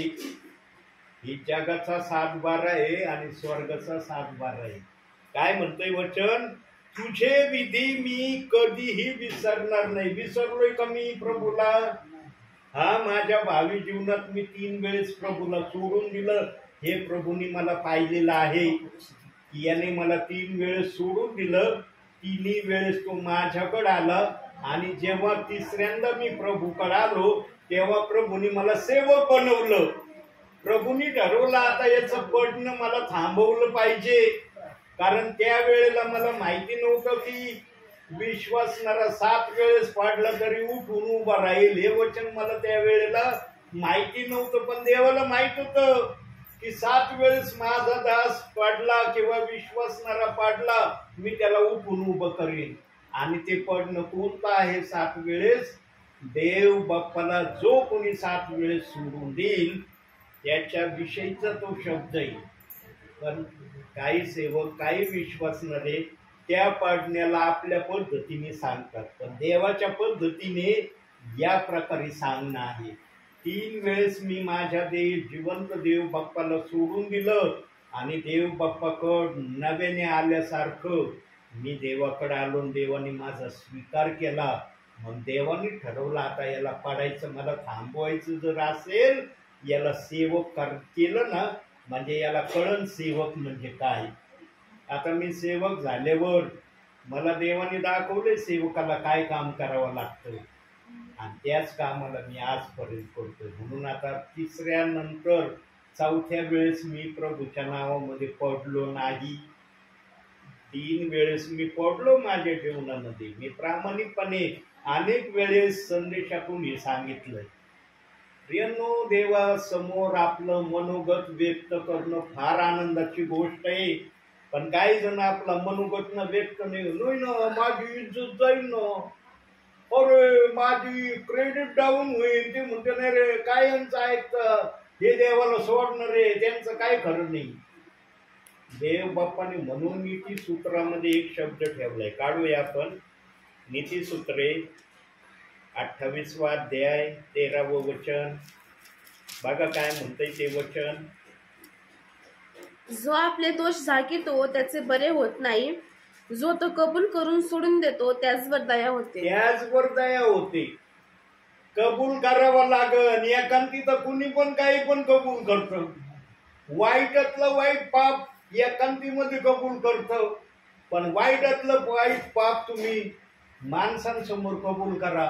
ही जगाचा 7:12 आहे आणि स्वर्गाचा 7:12 आहे. काय म्हणतंय वचन? तुझे विधी मी कधीही विसरणार नाही. विसरलोय का मी प्रभूला? हा, माझ्या भावी जीवनात मी 3 वेळेस प्रभूला सोडून दिलं. हे प्रभूंनी मला पाहिलेलं आहे की याने मला 3 वेळेस सोडून दिलं. 3ही वेळेस तो माझ्याकडे आला, आणि जेव्हा तिसऱ्यांदा मी प्रभूकडे आलो तेव्हा प्रभूंनी मला सेवक बनवलं. प्रभूंनी ठरवलं आता याचं पडणं मला थांबवलं पाहिजे, कारण त्यावेळेला मला माहिती नव्हतं की विश्वासणारा 7 वेळेस पाडला तरी उठून उभा राहील. हे वचन मला त्यावेळेला माहिती नव्हतं, पण देवाला माहित होतं की 7 वेळेस माझा दास पाडला किंवा विश्वासणारा पाडला, मी त्याला उठून उभं करेन. आणि ते पडणं कोणतं आहे? 7 वेळेस. देव बाप्पाला जो कोणी 7 वेळेस सोडून देईल त्याच्या विषयीचा तो शब्द आहे. पण काही सेवक, काही विश्वासणारे त्या पाडण्याला आपल्या पद्धतीने सांगतात, पण देवाच्या पद्धतीने या प्रकारे सांगणं आहे. 3 वेळेस मी माझ्या जिवंत देव बाप्पाला सोडून दिलं, आणि देव बाप्पाकड नव्याने आल्यासारखं मी देवाकडे आलो. देवाने माझा स्वीकार केला. मग देवाने ठरवलं आता याला पाडायचं, मला थांबवायचं जर असेल, याला सेवक केलं ना, म्हणजे याला कळण सेवक म्हणजे काय. आता मी सेवक झाल्यावर मला देवाने दाखवले सेवकाला काय काम करावं लागतं, आणि त्याच कामाला मी आजपर्यंत करतो. म्हणून आता 3ऱ्या नंतर 4थ्या वेळेस मी प्रभूच्या नावामध्ये पडलो नाही. 3 वेळेस मी पडलो माझ्या जीवनामध्ये. मी प्रामाणिकपणे अनेक वेळेस संदेशातून हे सांगितलंय. प्रियांनो, देवासमोर आपलं मनोगत व्यक्त करणं फार आनंदाची गोष्ट आहे. पण काही जण आपला मनोगत न व्यक्त नाही ना, माझी इज्जत जाईल ना, अरे माझी क्रेडिट डाऊन होईल, ते म्हणते नाही रे काय यांचं ऐकतं, हे देवाला सोडणार रे, त्यांचं काय खरं नाही. देव बाप्पाने म्हणून नीतिसूत्रामध्ये एक शब्द ठेवलाय, काढूया आपण. नीतिसूत्रे 28वा अध्याय 13वं वचन बघा काय म्हणतंय ते वचन. जो आपले दोष झाकीतो त्याचे बरे होत नाही, जो तो कबूल करून सोडून देतो त्याचवर दया होते. त्याचवर दया होते. कबूल करावं लागल. एकांती तर कुणी पण काही पण कबूल करतं. वाईटातलं वाईट पाप एकांतीमध्ये कबूल करतं, पण वाईटातलं वाईट पाप तुम्ही माणसांसमोर कबूल करा.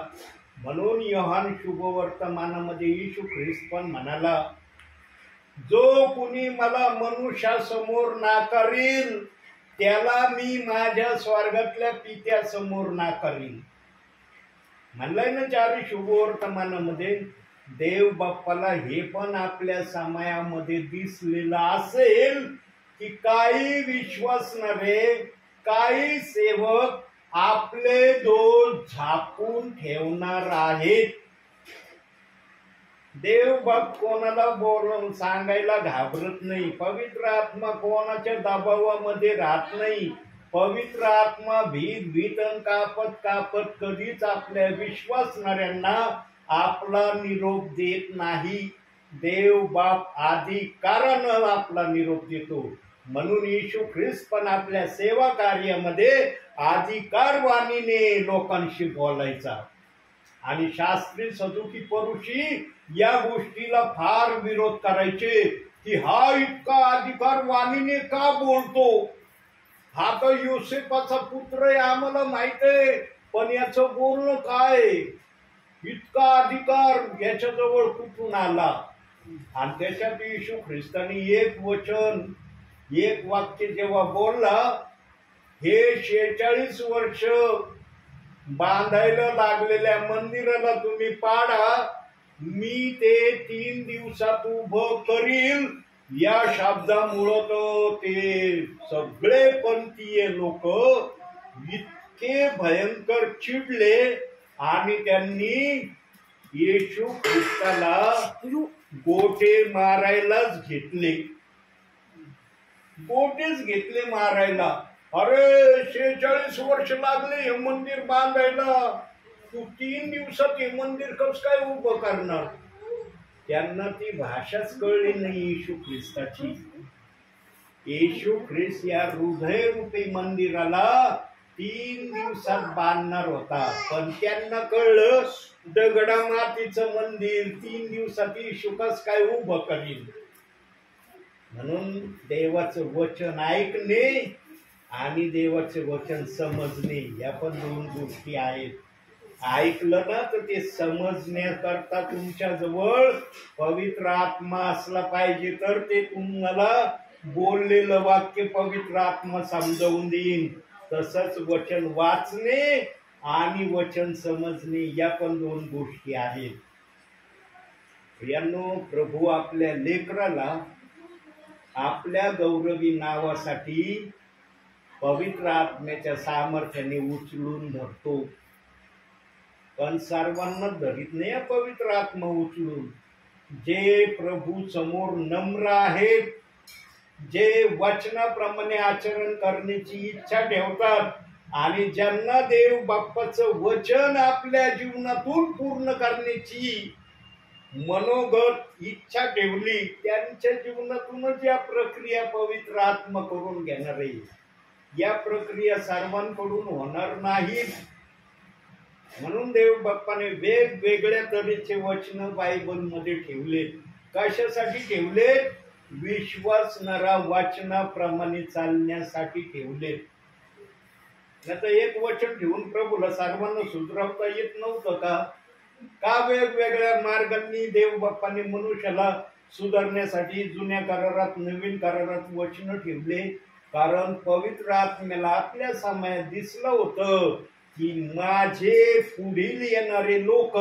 म्हणून योहान शुभवर्तमानामध्ये येशू ख्रिस्त पण म्हणाला, जो कुणी मला मनुष्यासमोर नाकारील त्याला मी माझ्या स्वर्गातल्या पित्यासमोर नाकारील. म्हणलंय ना 4 शुभवर्तमानामध्ये. देव बाप्पाला हे पण आपल्या समयामध्ये दिसलेलं असेल की काही विश्वासणारे काही सेवक आपले दोष झाकून ठेवणार आहेत. देव भक्त कोणाला बोलून सांगायला घाबरत नाही. पवित्र आत्मा कोणाच्या दबावामध्ये राहत नाही. पवित्र आत्मा भीत कापत कापत कधीच आपल्या विश्वासणाऱ्यांना आपला निरोप देत नाही. देव बाप आधी कारण आपला निरोप देतो. म्हणून येशू ख्रिस्त पण आपल्या सेवा कार्यामध्ये अधिकारवाणीने लोकांशी बोलायचा. आणि शास्त्री सदुकी परुषी या गोष्टीला फार विरोध करायचे की हा इतका अधिकारवाणीने का बोलतो. हा तर योसेफाचा पुत्र आहे, आम्हाला माहित आहे, पण याचं बोलणं काय, इतका अधिकार याच्याजवळ कुठून आला. आणि त्याच्यात येशू ख्रिस्तानी एक वचन एक वाक्य जेव्हा बोलला, हे 46 वर्ष बांधायला लागलेल्या मंदिराला तुम्ही पाडा, मी ते 3 दिवसात उभं करील. या शब्दामुळं तर ते सगळे पंथीय लोक इतके भयंकर चिडले आणि त्यांनी येशू ख्रिस्ताला गोटे मारायलाच घेतले. गोटेच घेतले मारायला. अरे 46 वर्ष लागले हे मंदिर बांधायला, तू 3 दिवसात हे मंदिर कस काय उभं करणार. त्यांना ती भाषाच कळली नाही येशू ख्रिस्ताची. येशू ख्रिस्त या हृदयरूपी मंदिराला 3 दिवसात बांधणार होता, पण त्यांना कळलं दगडा मातीचं मंदिर 3 दिवसात येशू कस काय उभं करील. म्हणून देवाचं वचन ऐकणे आणि देवाचे वचन समजणे या पण 2 गोष्टी आहेत. ऐकलं ना तर ते समजण्याकरता तुमच्या जवळ पवित्र आत्मा असला पाहिजे, तर ते तुम्हाला बोललेलं वाक्य पवित्र आत्मा समजावून देईन. तसंच वचन वाचणे आणि वचन समजणे या पण 2 गोष्टी आहेत. यांनो, प्रभू आपल्या लेकराला आपल्या गौरवी नावासाठी पवित्र आत्म्याच्या सामर्थ्याने उचलून धरतो. पण सर्वांना धरीत नाही पवित्र आत्मा उचलून. जे प्रभू समोर नम्र आहेत, जे वचनाप्रमाणे आचरण करण्याची इच्छा ठेवतात आणि ज्यांना देव बाप्पाचं वचन आपल्या जीवनातून पूर्ण करण्याची मनोगत इच्छा ठेवली, त्यांच्या जीवनातूनच या प्रक्रिया पवित्र आत्मा करून घेणार आहे. या प्रक्रिया सर्वांकडून होणार नाहीत. म्हणून देव बाप्पाने वेगवेगळ्या तऱ्हेचे वचन बायबल मध्ये ठेवले. कशासाठी ठेवले? विश्वासणारा वचनाप्रमाणे चालण्यासाठी ठेवले. नाहीतर एक वचन ठेवून प्रभूला सर्वांना सुधरवता येत नव्हतं का? का वेगवेगळ्या मार्गांनी देव बाप्पाने मनुष्याला सुधारण्यासाठी जुन्या करारात नवीन करारात वचन ठेवले? कारण पवित्र आत्म्याला आपल्या समयात दिसलं होतं की माझे पुढील येणारे लोक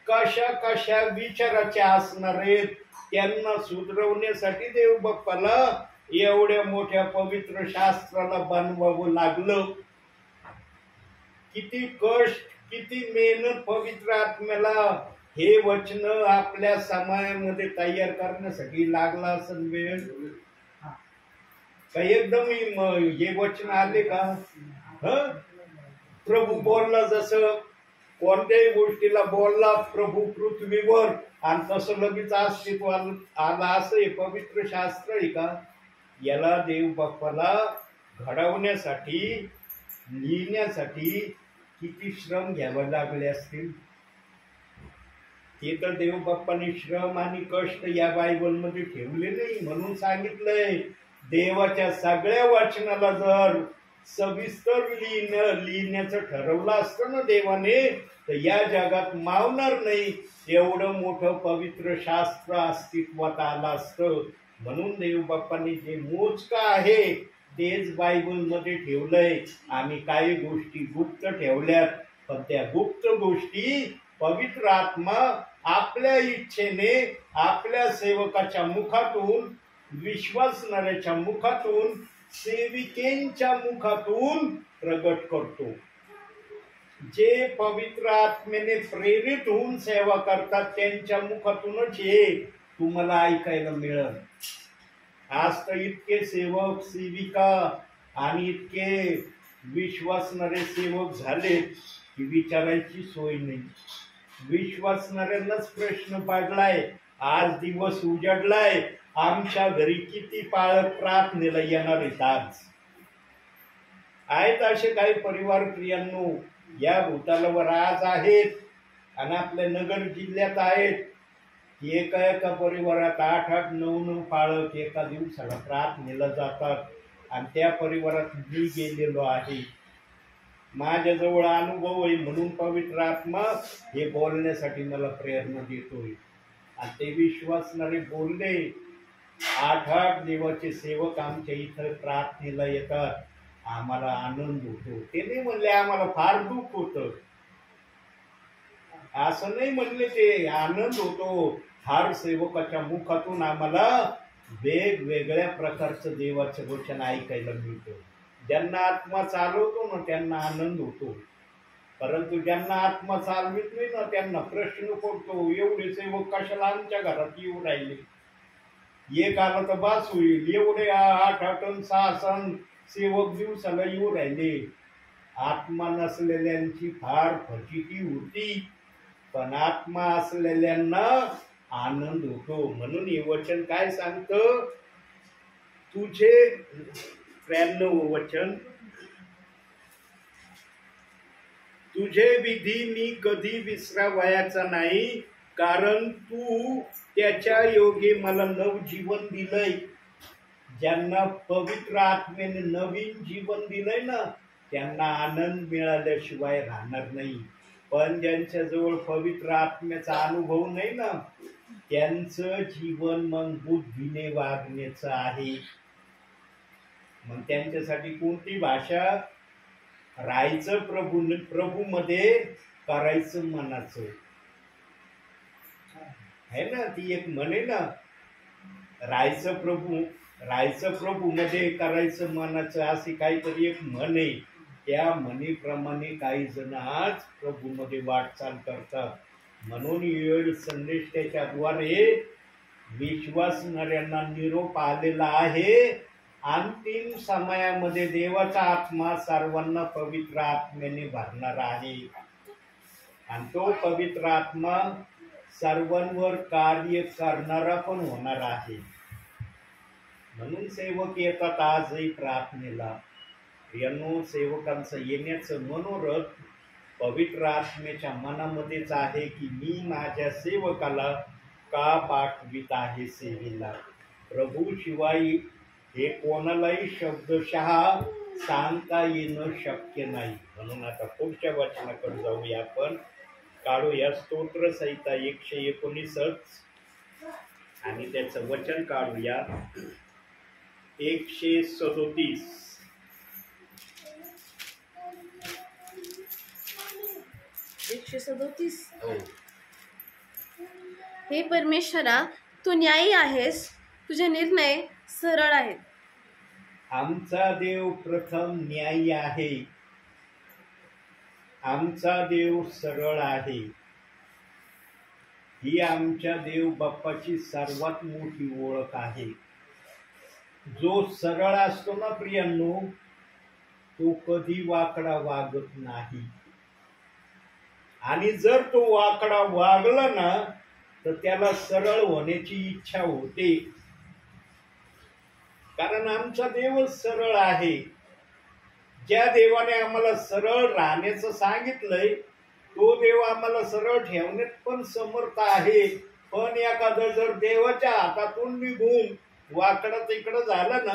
कशा कशा विचाराचे असणार आहेत. त्यांना सुधरवण्यासाठी देव बाप्पाला एवढ्या मोठ्या पवित्र शास्त्राला बनवावं लागलं. किती कष्ट, किती मेहनत पवित्र आत्म्याला हे वचन आपल्या समयामध्ये तयार करण्यासाठी लागला असेल वेळ. काही एकदम हे वचन आले का? प्रभू बोलला जसं कोणत्याही गोष्टीला बोलला प्रभू पृथ्वीवर आणि तसं लगेच अस्तित्वात आला असं हे पवित्र शास्त्र आहे का? याला देव बाप्पाला घडवण्यासाठी लिहिण्यासाठी किती श्रम घ्यावे लागले असतील. ते तर देव बाप्पाने श्रम आणि कष्ट या बायबल मध्ये ठेवले नाही. म्हणून सांगितलंय देवाच्या सगळ्या वचनाला जर सविस्तर लिहिण्याचं ठरवलं असतं ना देवाने, तर या जगात मावणार नाही एवढं मोठं पवित्र शास्त्र अस्तित्वात आलं असतं. म्हणून देव बाप्पाने जे मोजकं आहे तेच बायबल मध्ये ठेवलंय आणि काही गोष्टी गुप्त ठेवल्यात. पण त्या गुप्त गोष्टी पवित्र आत्मा आपल्या इच्छेने आपल्या सेवकाच्या मुखातून, विश्वासणाऱ्याच्या मुखातून सेविकेंच्या मुखातून प्रगट करतो. जे पवित्र आत्मेने प्रेरित होऊन सेवा करतात त्यांच्या मुखातूनच हे तुम्हाला ऐकायला मिळेल. आज तर इतके सेवक सेविका आणि इतके विश्वासणारे सेवक झाले की विचारायची सोय नाही. विश्वासणाऱ्यांनाच प्रश्न पडलाय, आज दिवस उजाडलाय, आमच्या घरी किती पाळक प्रार्थनेला येणार आहेत असे काही परिवार प्रियांनो या भूतालावर आज आहेत आणि आपल्या नगर जिल्ह्यात आहेत. एका परिवारात 8-8, 9-9 पाळक एका दिवसाला प्रार्थनेला जातात आणि त्या परिवारात मी गेलेलो आहे. माझ्याजवळ अनुभव आहे म्हणून पवित्र आत्मा हे बोलण्यासाठी मला प्रेरणा देतोय. आणि ते विश्वासणारे बोलले. 8-8 देवाचे सेवक आमच्या इथं प्रार्थनेला येतात, आम्हाला आनंद होतो. ते नाही म्हणले आम्हाला फार दुःख होतं, असं नाही म्हणले, ते आनंद होतो. फार सेवकाच्या मुखातून आम्हाला वेगवेगळ्या प्रकारचं देवाचं वचन ऐकायला मिळतं. ज्यांना आत्मा चालवतो ना त्यांना आनंद होतो, परंतु ज्यांना आत्मा चालवित नाही ना त्यांना प्रश्न पडतो, एवढे सेवक कशाला आमच्या घरात येऊ राहिले, एक आला तर बास होईल, एवढे 8-8 6 सेवक दिवसाला येऊ राहिले. आत्मा नसलेल्यांची फार फजिती होती, पण आत्मा असलेल्यांना आनंद होतो. म्हणून हे वचन काय सांगतं, तुझे 93 वचन, तुझे विधी मी कधी विसरावयाचा नाही, कारण तू त्याच्या योगे मला नवजीवन दिलंय. ज्यांना पवित्र आत्मेने नवीन जीवन दिलंय ना त्यांना आनंद मिळाल्याशिवाय राहणार नाही. पण ज्यांच्याजवळ पवित्र आत्म्याचा अनुभव नाही ना त्यांचं जीवन मग बुद्धीने वागण्याचं आहे. मग त्यांच्यासाठी कोणती भाषा, राहायचं प्रभू मध्ये, करायचं मनाचं आहे ना. ती एक म्हणे ना, राहायचं प्रभू मध्ये, करायचं मनाचं, अशी काहीतरी एक म्हण आहे. त्या म्हणीप्रमाणे काही जण आज प्रभू मध्ये वाटचाल करतात. म्हणून येळ संदेश त्याच्याद्वारे विश्वासणाऱ्यांना निरोप आलेला आहे. अंतिम समयामध्ये देवाचा आत्मा सर्वांना पवित्र आत्म्याने भरणार आहे आणि तो पवित्र आत्मा सर्वांवर कार्य करणारा पण होणार आहे. म्हणून सेवक येतात आजही प्रार्थनेला. प्रियांनो, सेवकांचं येण्याचं मनोरथ पवित्र आत्म्याच्या मनामध्येच आहे की मी माझ्या सेवकाला का पाठवित आहे सेवेला. प्रभू शिवाय हे कोणालाही शब्दशः सांगता येणं शक्य नाही. म्हणून आता पुढच्या वचनाकडे जाऊया. आपण काढूया स्तोत्र संहिता 119 आणि त्याचं वचन काढूया 137. हे परमेश्वरा, तू न्यायी आहेस, तुझे निर्णय सरळ आहेत. आमचा देव प्रथम न्यायी आहे, आमचा देव सरळ आहे. ही आमच्या देव बाप्पाची सर्वात मोठी ओळख आहे. जो सरळ असतो ना प्रियांनो, तो कधी वाकडा वागत नाही. आणि जर तो वाकडा वागला ना तर त्याला सरळ होण्याची इच्छा होते. कारण आमचा देवच सरळ आहे. ज्या देवाने आम्हाला सरळ राहण्याचं सांगितलंय तो देव आम्हाला सरळ ठेवण्यात पण समर्थ आहे. पण एखादं जर देवाच्या हातातून निघून वाकडा तिकडं झालं ना,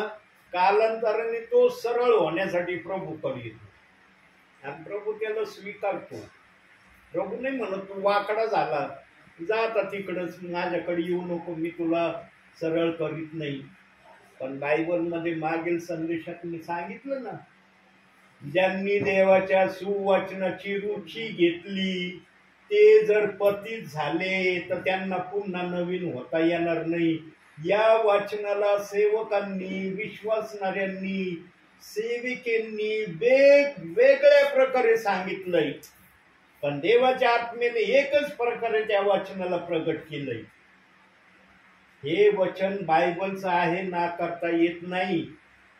कालांतराने तो सरळ होण्यासाठी प्रभूकडे येतो आणि प्रभू त्याला स्वीकारतो. प्रभू नाही म्हणत तू वाकडा झाला, जा आता तिकडच, माझ्याकडे येऊ नको, मी तुला सरळ करीत नाही. पण बायबलमध्ये मागील संदेशात मी सांगितलं ना, ज्यांनी देवाच्या सुवचनाची रुची घेतली ते जर पतित झाले तर त्यांना पुन्हा नवीन होता येणार नाही. या वाचनाला सेवकांनी, विश्वासणाऱ्यांनी, सेविकेंनी वेगवेगळ्या प्रकारे सांगितलंय, पण देवाच्या आत्मेने एकच प्रकारे त्या वाचनाला प्रगट केलंय. हे वचन बायबलचं आहे, नाकारता येत नाही.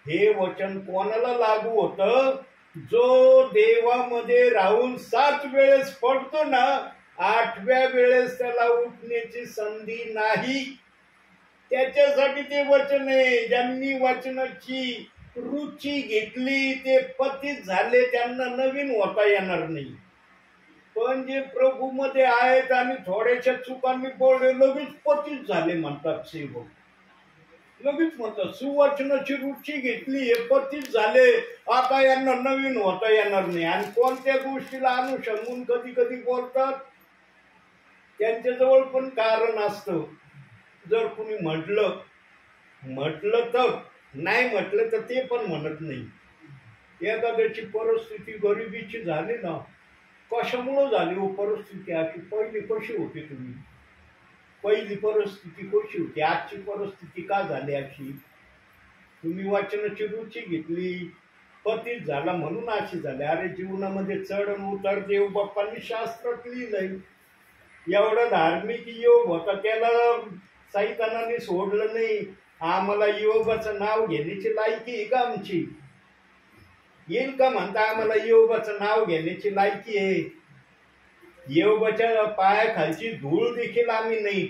हे वचन कोणाला लागू होतं? जो देवामध्ये राहून 7 वेळेस पडतो ना, 8व्या वेळेस त्याला उठण्याची संधी नाही. त्याच्यासाठी ते वचन आहे. ज्यांनी वचनाची रुची घेतली ते पतित झाले, त्यांना नवीन होता येणार नाही. पण जे प्रभू मध्ये आहेत आणि थोड्याशा चुकांनी पडले, लगेच पतित झाले म्हणतात सेवक. लगेच म्हणतात सुवचनाची रुची घेतली, हे पतित झाले, आता यांना नवीन होता येणार नाही. आणि कोणत्या गोष्टीला अनुसंगून कधी कधी बोलतात, त्यांच्याजवळ पण कारण असतं. जर कुणी म्हटलं तर, नाही म्हटलं तर ते पण म्हणत नाही. एखाद्याची परिस्थिती गरिबीची झाली ना, कशामुळे झाली हो परिस्थिती अशी? पहिली कशी होती तुम्ही? पहिली परिस्थिती कशी होती? आजची परिस्थिती का झाली अशी? तुम्ही वाचनाची रुची घेतली, पतित झाला म्हणून अशी झाली. अरे जीवनामध्ये चढ उतार देव बाप्पांनी शास्त्रात लिहिलंय. एवढा धार्मिक योग होता, त्याला सैतानाने सोडलं नाही. आम्हाला योगाचं नाव घेण्याची लायकी आहे का आमची? येईल का म्हणता आम्हाला योगाचं नाव घेण्याची लायकी आहे? योगाच्या पायाखालची धूळ देखील आम्ही नाही,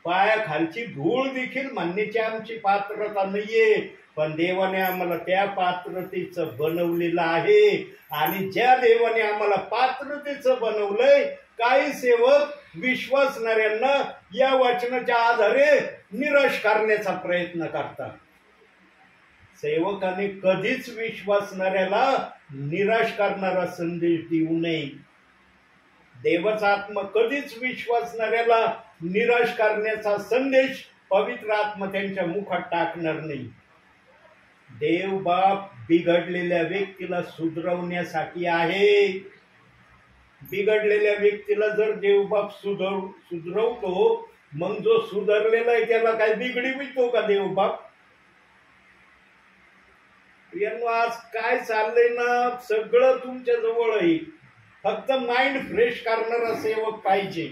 पायाखालची धूळ देखील म्हणण्याची आमची पात्रता नाहीये. पण देवाने आम्हाला त्या पात्रतेचं बनवलेलं आहे. आणि ज्या देवाने आम्हाला पात्रतेचं बनवलंय, काही सेवक विश्वासणाऱ्यांना या वचनाच्या आधारे निराश करण्याचा प्रयत्न करतात. सेवकाने कधीच विश्वासणाऱ्याला निराश करणारा संदेश देऊ नये. देवाचा आत्मा कधीच विश्वासणाऱ्याला निराश करण्याचा संदेश पवित्र आत्मा त्यांच्या मुखात टाकणार नाही. देव बाप बिघडलेल्या व्यक्तीला सुधरवण्यासाठी आहे. बिघडलेल्या व्यक्तीला जर देव बाप सुधरवतो, मग जो सुधारलेला आहे त्याला काय बिघडवितो का देव बाप? आज काय चाललंय ना, सगळं तुमच्या जवळ आहे. फक्त माइंड फ्रेश करणारा सेवक पाहिजे.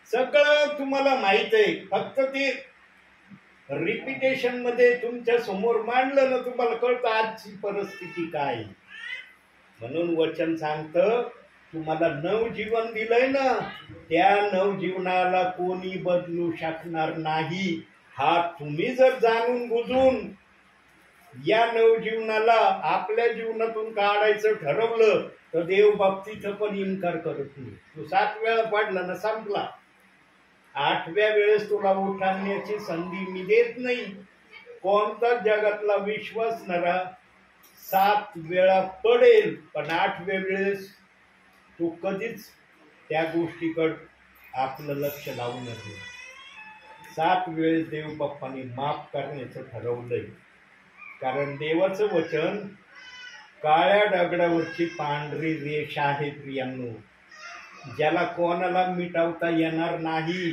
सगळं तुम्हाला माहित आहे, फक्त ते रिपिटेशन मध्ये तुमच्या समोर मांडलं ना, तुम्हाला कळतं आजची परिस्थिती काय. म्हणून वचन सांगतं, तुम्हाला नवजीवन दिलंय ना, त्या नवजीवनाला कोणी बदलू शकणार नाही. हा तुम्ही जर जाणून बुजून या नवजीवनाला आपल्या जीवनातून काढायचं ठरवलं, तर देव बाबतीत पण इन्कार करत नाही. तू 7 वेळा पडला ना, संपला. 8व्या वेळेस तुला उठाण्याची संधी मी देत नाही. कोणताच जगातला विश्वासणारा 7 वेळा पडेल, पण 8व्या वेळेस तो कधीच त्या गोष्टीकडे आपलं लक्ष लावून नाही. 7 वेळेस देव बाप्पाने माफ करण्याचं ठरवलंय. कारण देवाचं वचन काळ्या दगडावरची पांढरी रेष आहे प्रियांनो, ज्याला कोणाला मिटवता येणार नाही.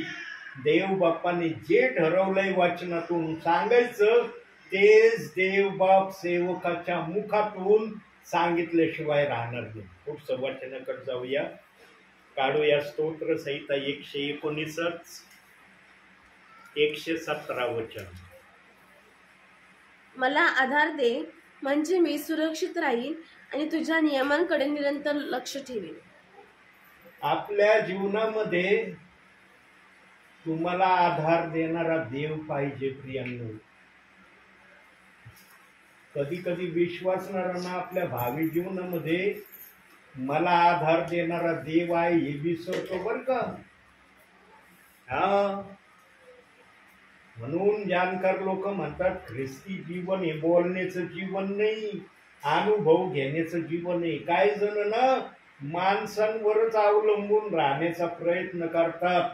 देव बाप्पाने जे ठरवलंय वचनातून सांगायचं, तेच देव बाप सेवकाच्या मुखातून सांगितल्याशिवाय राहणार नाही. पुढचं वचनाकडे जाऊया. काढूया स्तोत्र संहिता 119 117 वचन. मला आधार दे, म्हणजे मी सुरक्षित राहीन आणि तुझ्या नियमांकडे निरंतर लक्ष ठेवीन. आपल्या जीवनामध्ये तुम्हाला आधार देणारा देव पाहिजे प्रियांनो. कधी कधी विश्वासणाऱ्यांना आपल्या भावी जीवनामध्ये मला आधार देणारा देव आहे हे विसरतो बर का. म्हणून जाणकार लोक म्हणतात, ख्रिस्ती जीवन हे बोलण्याचं जीवन नाही, अनुभव घेण्याचं जीवन आहे. काही जण ना माणसांवरच अवलंबून राहण्याचा प्रयत्न करतात.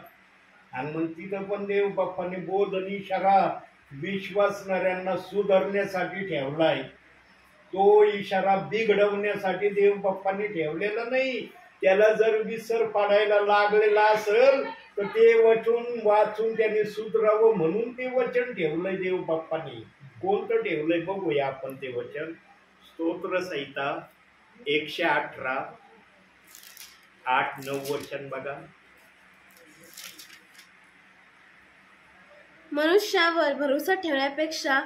आणि मग तिथं पण देव बाप्पाने बोध आणि इशारा विश्वासणाऱ्यांना सुधारण्यासाठी ठेवलाय. तो इशारा बिघडवण्यासाठी देव बाप्पाने ठेवलेला नाही. त्याला जर विसर पाडायला लागलेला असेल तर ते वचन वाचून त्याने सुधरावं म्हणून ते वचन ठेवलंय देव बाप्पाने. कोणतं ठेवलंय बघूया आपण ते वचन. स्तोत्र संहिता 118 8-9 वचन बघा. मनुष्यावर भरोसा ठेवण्यापेक्षा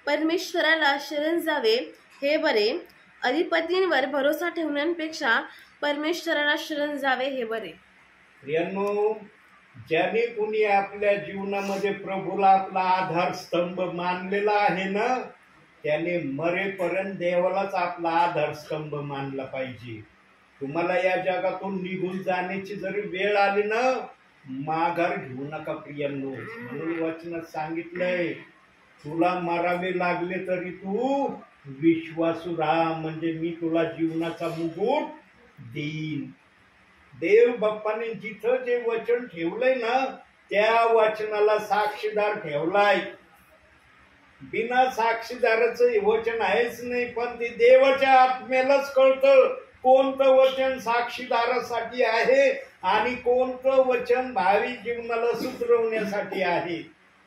परमेश्वराला शरण जावे हे बरे. अधिपतींवर भरोसा ठेवण्यापेक्षा परमेश्वराला शरण जावे हे बरे. प्रियांनो, ज्याने कुणी आपल्या जीवनामध्ये प्रभूला आपला आधारस्तंभ मानलेला आहे ना, त्याने मरेपर्यंत देवालाच आपला आधारस्तंभ मानला पाहिजे. तुम्हाला या जगातून निघून जाण्याची जरी वेळ आली ना, माघार घेऊ नका प्रियांनो. म्हणून वचनात सांगितलंय, तुला मरावे लागले तरी तू विश्वासू राहा, म्हणजे मी तुला जीवनाचा मुकुट देईन. देव बाप्पाने जिथं जे वचन ठेवलंय ना, त्या वचनाला साक्षीदार ठेवलाय. बिना साक्षीदाराचं वचन आहेच नाही. पण ते देवाच्या आत्म्यालाच कळतं कोणतं वचन साक्षीदारासाठी आहे आणि कोणतं वचन भावी जीवनाला सुधरवण्यासाठी आहे.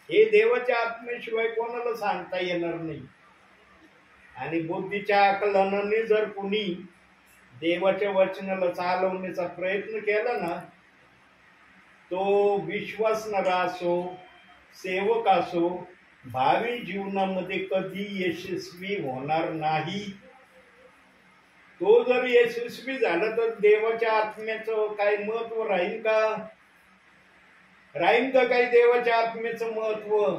हे देवाच्या आत्म्याशिवाय कोणाला सांगता येणार नाही. आणि बुद्धीच्या आकलनाने जर कुणी देवाच्या वचनाला चालवण्याचा प्रयत्न केला ना, तो विश्वासणारा असो, सेवक असो, भावी जीवनामध्ये कधी यशस्वी होणार नाही. तो जर यशस्वी झाला तर देवाच्या आत्म्याचं काही महत्व राहील का? राहील का काही देवाच्या आत्म्याचं महत्व?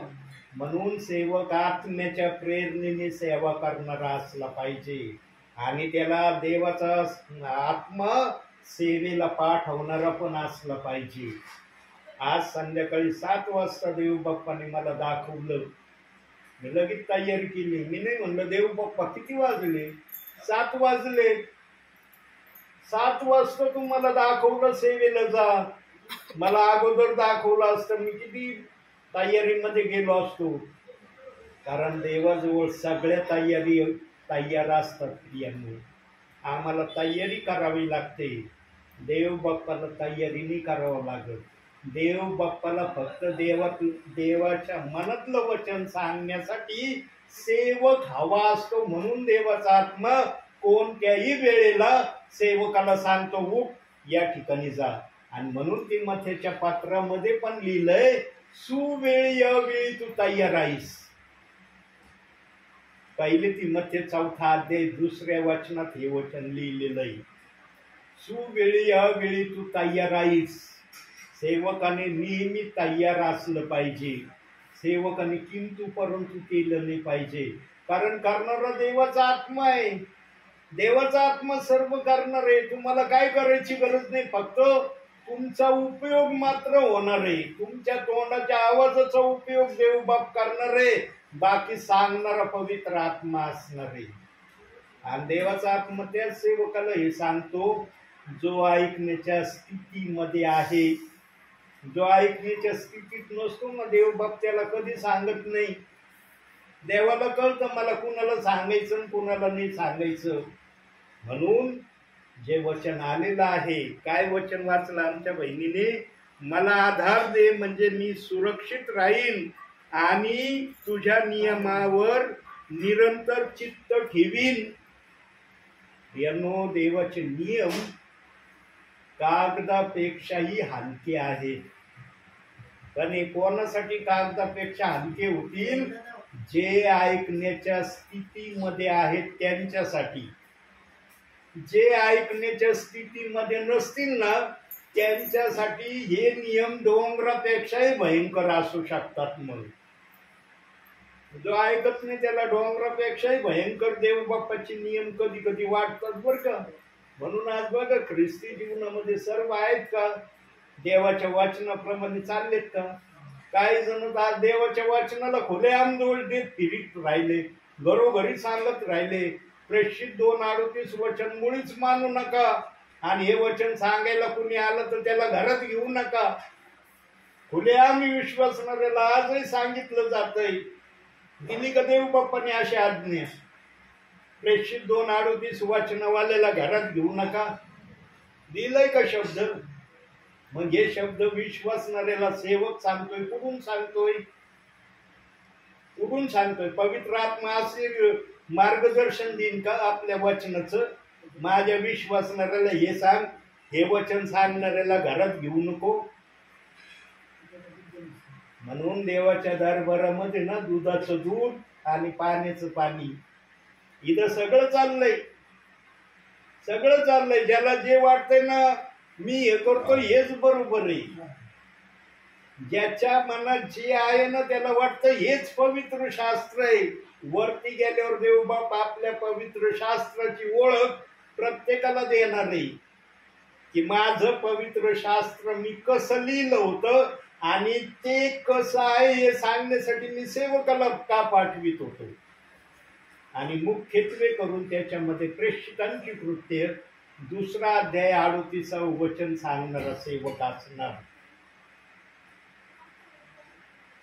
म्हणून सेवक आत्म्याच्या प्रेरणेने सेवा करणारा असला पाहिजे आणि त्याला देवाचा आत्मा सेवेला पाठवणारा पण असला पाहिजे. आज संध्याकाळी 7 वाजता देव बाप्पाने मला दाखवलं. मी लगेच तयारी केली. मी नाही म्हणलं देव बाप्पा किती वाजले? 7 वाजले. 7 वाजता तुम्हाला दाखवलं सेवेला जा. मला अगोदर दाखवलं असतं मी किती तयारीमध्ये गेलो असतो. कारण देवाजवळ सगळ्या तयार असतात प्रियांनो. आम्हाला तयारी करावी लागते. देव बाप्पाला तयारी नाही करावं लागत. देव बाप्पाला फक्त देवाच्या मनातलं वचन सांगण्यासाठी सेवक हवा असतो. म्हणून देवाचा आत्मा कोणत्याही वेळेला सेवकाला सांगतो, उठ या ठिकाणी जा. आणि म्हणून ती मथेच्या पात्रामध्ये पण लिहिलंय, सुवेळी अवेळी तू तयार आहेस. पहिले ती मथे 4 अध्याय 2 वचनात हे वचन लिहिलेलं आहे. सुवेळी अवेळी तू तयार आहेस. सेवकाने नेहमी तयार असलं पाहिजे. सेवकाने किंतु परंतु केलं नाही पाहिजे. कारण करणारा देवाचा आत्मा आहे. देवाचा आत्मा सर्व करणार आहे. तुम्हाला काय करायची गरज नाही. फक्त तुमचा उपयोग मात्र होणार आहे. तुमच्या तोंडाच्या आवाजाचा उपयोग देवबाप करणार आहे. बाकी सांगणारा पवित्र आत्मा असणार आहे. आणि देवाचा आत्मा त्या सेवकाला हे सांगतो जो ऐकण्याच्या स्थितीमध्ये आहे. जो ऐकण्याच्या स्थितीत नसतो ना, देवबाप त्याला कधी सांगत नाही. देवाला कळतं मला कुणाला सांगायचं आणि कुणाला नाही सांगायचं. म्हणून जे वचन आलेलं आहे, काय वचन वाचलं आमच्या बहिणीने, मला आधार दे म्हणजे मी सुरक्षित राहीन आणि तुझ्या नियमावर निरंतर चित्त ठेवीन. यानो देवाचे नियम कागदापेक्षाही हलके आहेत. पण हे कोणासाठी कागदापेक्षा हलके होतील? जे ऐकण्याच्या स्थितीमध्ये आहेत त्यांच्यासाठी. जे ऐकण्याच्या स्थितीमध्ये नसतील ना, त्यांच्यासाठी हे नियम डोंगरापेक्षाही भयंकर असू शकतात. मग जो ऐकत नाही त्याला डोंगरापेक्षाही भयंकर देवबाप्पाचे नियम कधी कधी वाटतात बरं का. म्हणून आज बघा ख्रिस्ती जीवनामध्ये सर्व आहेत का देवाच्या वाचनाप्रमाणे चाललेत का? काही जण आज देवाच्या वाचनाला खुलेआम देत फिरीत राहिले, घरोघरी सांगत राहिले, प्रेषित 2:38 वचन मुळीच मानू नका. आणि हे वचन सांगायला कुणी आलं तर त्याला घरात घेऊ नका. खुलेआम विश्वासणाऱ्याला आजही सांगितलं जातंय. दिली का देव बाप्पाने अशी आज्ञा? प्रेषित 2:38 वचनवाल्याला घरात घेऊ नका. दिलंय का शब्द? मग हे शब्द विश्वासणाऱ्याला सेवक सांगतोय, कुठून सांगतोय? कुठून सांगतोय? पवित्र आत्मा असे मार्गदर्शन देईन का आपल्या वचनाचं? माझ्या विश्वासणाऱ्याला हे सांग, हे वचन सांगणाऱ्याला घरात घेऊ नको. म्हणून देवाच्या दरबारामध्ये ना दुधाचं दूध आणि पाण्याचं पाणी, इथं सगळं चाललंय. सगळं चाललंय. ज्याला जे वाटतंय ना मी हे करतो हेच बरोबर आहे, ज्याच्या मनात जे आहे ना त्याला वाटतं हेच पवित्र शास्त्र आहे. वरती गेल्यावर देवबाप आपल्या पवित्र शास्त्राची ओळख प्रत्येकाला देणार आहे, की माझं पवित्र शास्त्र मी कसं लिहिलं होतं आणि ते कसं आहे हे सांगण्यासाठी मी सेवकाला का पाठवित होतो. आणि मुख्यत्वे करून त्याच्यामध्ये प्रेषितांची कृत्य 2 अध्याय 38 वचन सांगणारा सेवक असणार.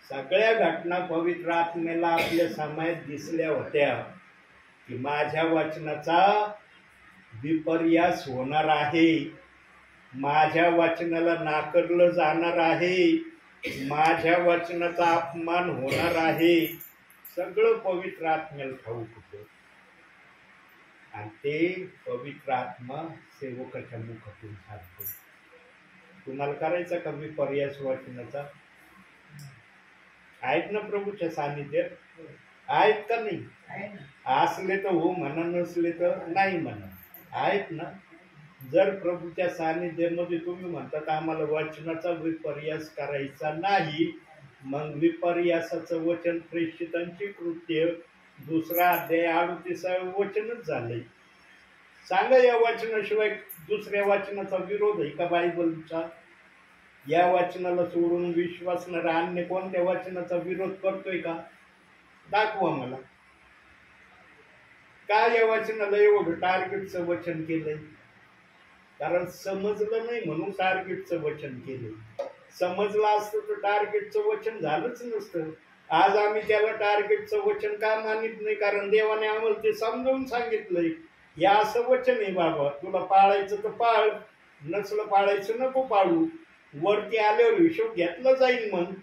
सगळ्या घटना पवित्र आत्म्याला आपल्या समायात दिसल्या होत्या की माझ्या वचनाचा विपर्यास होणार आहे, माझ्या वचनाला नाकारलं जाणार आहे, माझ्या वचनाचा अपमान होणार आहे. सगळं पवित्र आत्म्याला ठाऊक होतं. आणि ते पवित्र आत्मा सेवकाच्या मुखातून सांगतो. तुम्हाला करायचा का विपर्यास वचनाचा? आहेत ना प्रभूच्या सानिध्यात? आहेत का नाही? असले तर हो म्हणा, नसले तर नाही म्हणा. आहेत ना? जर प्रभूच्या सानिध्यामध्ये तुम्ही म्हणतात आम्हाला वचनाचा विपर्यास करायचा नाही, मग विपर्यासाचं वचन प्रेषितांची कृत्य 2 अध्याय 38 वचनच झालंय. सांगा, या वचनाशिवाय दुसऱ्या वचनाचा विरोध आहे का बायबलचा? या वचनाला सोडून विश्वासणारा अन्य कोणत्या वचनाचा विरोध करतोय का? दाखवा मला. का या वचनाला एवढं टार्गेटचं वचन केलंय? कारण समजलं नाही म्हणून टार्गेटचं वचन केलंय. समजलं असतं तर टार्गेटचं वचन झालंच नसतं. आज आम्ही त्याला टार्गेटचं वचन का मानित नाही? कारण देवाने आम्हाला ते समजावून सांगितलंय. या असं वचन आहे बाबा, तुला पाळायचं तर पाळ, नसलं पाळायचं नको पाळू. वरती आल्यावर हिशोब घेतला जाईल. मग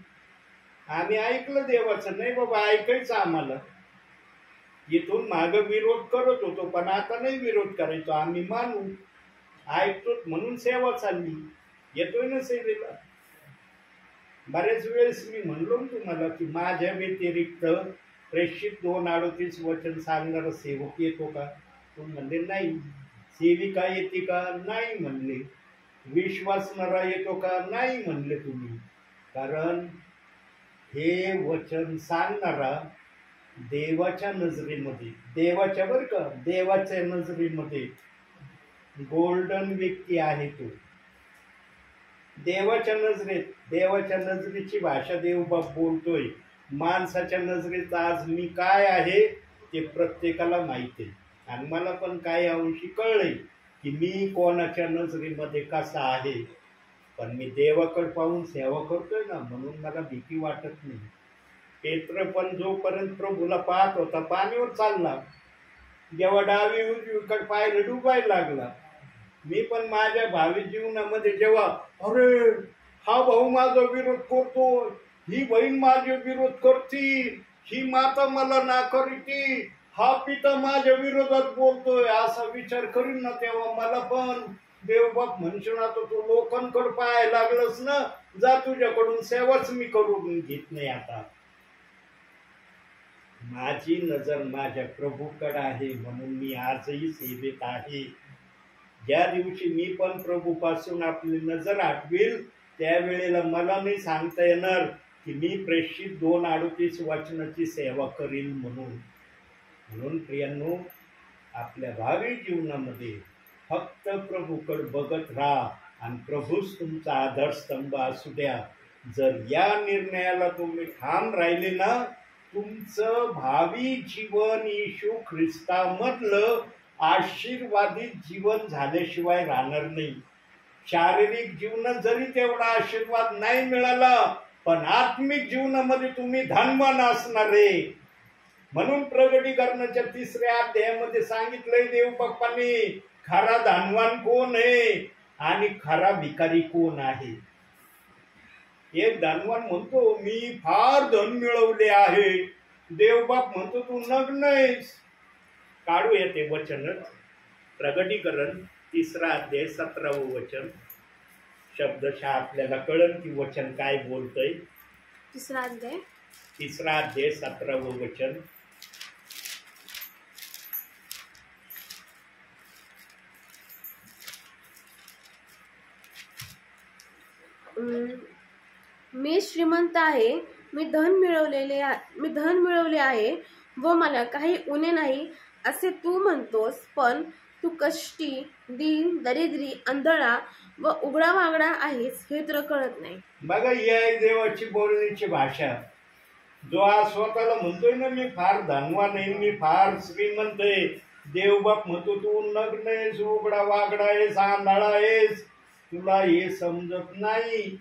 आम्ही ऐकलं देवाचं, नाही बाबा ऐकायचं आम्हाला. इथून माग विरोध करत होतो, पण आता नाही विरोध करायचो. आम्ही मानू, ऐकतो म्हणून सेवा चालली. येतोय ना सेवेला? बऱ्याच वेळेस मी म्हणलो तुम्हाला की माझ्या व्यतिरिक्त प्रेषित 2:38 वचन सांगणारा सेवक येतो का? तुम्ही म्हणले नाही. सेविका येते का? नाही म्हणले. विश्वासणारा येतो का? नाही म्हणले तुम्ही. कारण हे वचन सांगणारा देवाच्या नजरेमध्ये, देवाच्या बरं का, देवाच्या नजरेमध्ये गोल्डन व्यक्ती आहे तो. देवाच्या नजरेत, देवाच्या नजरेची भाषा देवबाप बोलतोय. माणसाच्या नजरेत आज मी काय आहे ते प्रत्येकाला माहिती आहे. आणि मला पण काही अंशी कळलंय की मी कोणाच्या नजरेमध्ये कसा आहे. पण मी देवाकडे पाहून सेवा करतोय ना, म्हणून मला भीती वाटत नाही. पेत्र पण जोपर्यंत प्रभूला पाहत होता पाणीवर चालला, जेव्हा डावी उजवीकडे पाय डुबायला लागला, मी पण माझ्या भावी जीवनामध्ये जेव्हा अरे हा भाऊ माझा विरोध करतो, ही बहीण माझे विरोध करती, ही माता मला नाकारती, हा पिता माझ्या विरोधात बोलतोय, असा विचार करीन ना, तेव्हा मला पण देवबाप म्हणशील ना, तू लोकांकडे पाहायला लागलंस ना, जा तुझ्याकडून सेवाच मी करून घेत नाही. आता माझी नजर माझ्या प्रभूकडे आहे, म्हणून मी आजही सेवेत आहे. ज्या दिवशी मी पण प्रभूपासून आपली नजर हटवील त्यावेळेला मला नाही सांगता येणार की मी प्रेषित 2:38 वचनाची सेवा करील म्हणून. म्हणून प्रियांनो, आपल्या भावी जीवनामध्ये फक्त प्रभूकडे बघत राहा आणि प्रभूच तुमचा आधारस्तंभ असू द्या. जर या निर्णयाला तुम्ही ठाम राहिले ना, तुमचं भावी जीवन येशू ख्रिस्तामधलं आशीर्वादित जीवन झाल्याशिवाय राहणार नाही. शारीरिक जीवनात जरी तेवढा आशीर्वाद नाही मिळाला, पण आत्मिक जीवनामध्ये तुम्ही धनवान असणार आहे. म्हणून प्रगटीकरणाच्या 3 अध्यायामध्ये सांगितलंय देवबाप्पांनी, खरा धनवान कोण आहे? आणि खरा भिकारी कोण आहे? एक धनवान म्हणतो मी फार धन मिळवले आहे, देवबाप म्हणतो तू नग्न आहेस. काढूया ते वचन. प्रगटीकरण 3 अध्याय 17 वचन. शब्दशः आपल्याला कळलं की वचन काय बोलतय. 3 अध्याय 17 वचन. मी श्रीमंत आहे, मी धन मिळवले आहे व मला काही उणे नाही असे तू म्हणतोस, पण तू कष्टी, दीन, दरिद्री, आंधळा व उघडा वागडा आहेस हे तुला कळत नाही. बघा ही आहे देवाची बोलण्याची भाषा. जो आज स्वतःला म्हणतोय ना मी फार धनवान आहे, मी फार श्रीमंत आहे, देवबाप म्हणतो तू नग्न आहेस, उघडा वागडा आहेस, आंधळा आहेस, तुला हे समजत नाही.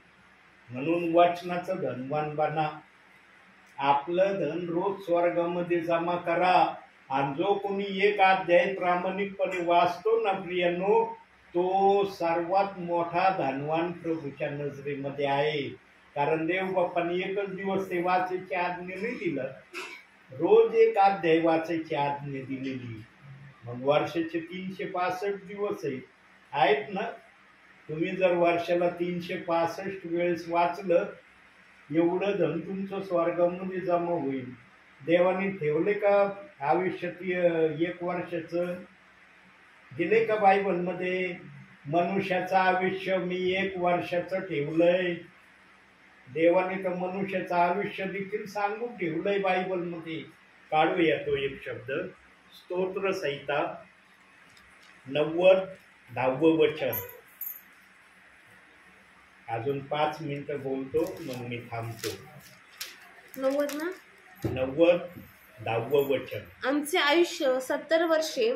म्हणून वचनाचं धनवान बना. आपलं धन रोज स्वर्गामध्ये जमा करा. आणि जो कोणी एक अध्याय प्रामाणिकपणे वाचतो ना प्रियांनो, तो सर्वात मोठा धनवान प्रभूच्या नजरेमध्ये आहे. कारण देवबापाने एकच दिवस ते वाचायची आज्ञा नाही दिलं, रोज एक अध्याय वाचायची आज्ञा दिलेली. मग वर्षाचे 365 दिवस आहेत ना. तुम्ही जर वर्षाला 365 वेळेस वाचलं, एवढं धन तुमचं स्वर्गामध्ये जमा होईल. देवाने ठेवले का आयुष्यात 1 वर्षाचं? दिले का बायबलमध्ये? मनुष्याचं आयुष्य मी 1 वर्षाचं ठेवलंय. देवाने तर मनुष्याचं आयुष्य देखील सांगून ठेवलंय बायबलमध्ये. काढूया तो एक शब्द. स्तोत्र संहिता 90 वचन. अजून 5 मिनिटं बोलतो मग मी थांबतो. 90 वचन. आमचे आयुष्य 70 वर्षे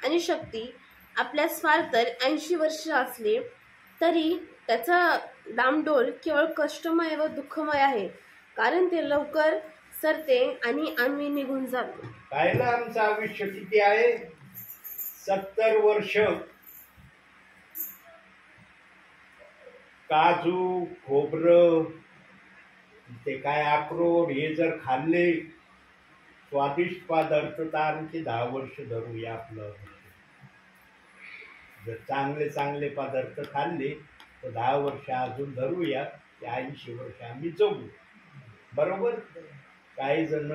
आणि शक्ती आपल्यास फार तर 80 वर्ष असले तरी त्याचा डामडोल केवळ कष्टमय व दुःखमय आहे, कारण ते लवकर सरते आणि आम्ही निघून जातो. पाहिलं आमचं आयुष्य किती आहे? 70 वर्ष. काजू, खोबरं, ते काय अक्रोड हे जर खाल्ले, स्वादिष्ट पदार्थ, तर आणखी 10 वर्ष धरूया आपलं. जर चांगले चांगले पदार्थ खाल्ले तर 10 वर्ष अजून धरूया, ते 80 वर्ष आम्ही जगू. बरोबर. काही जण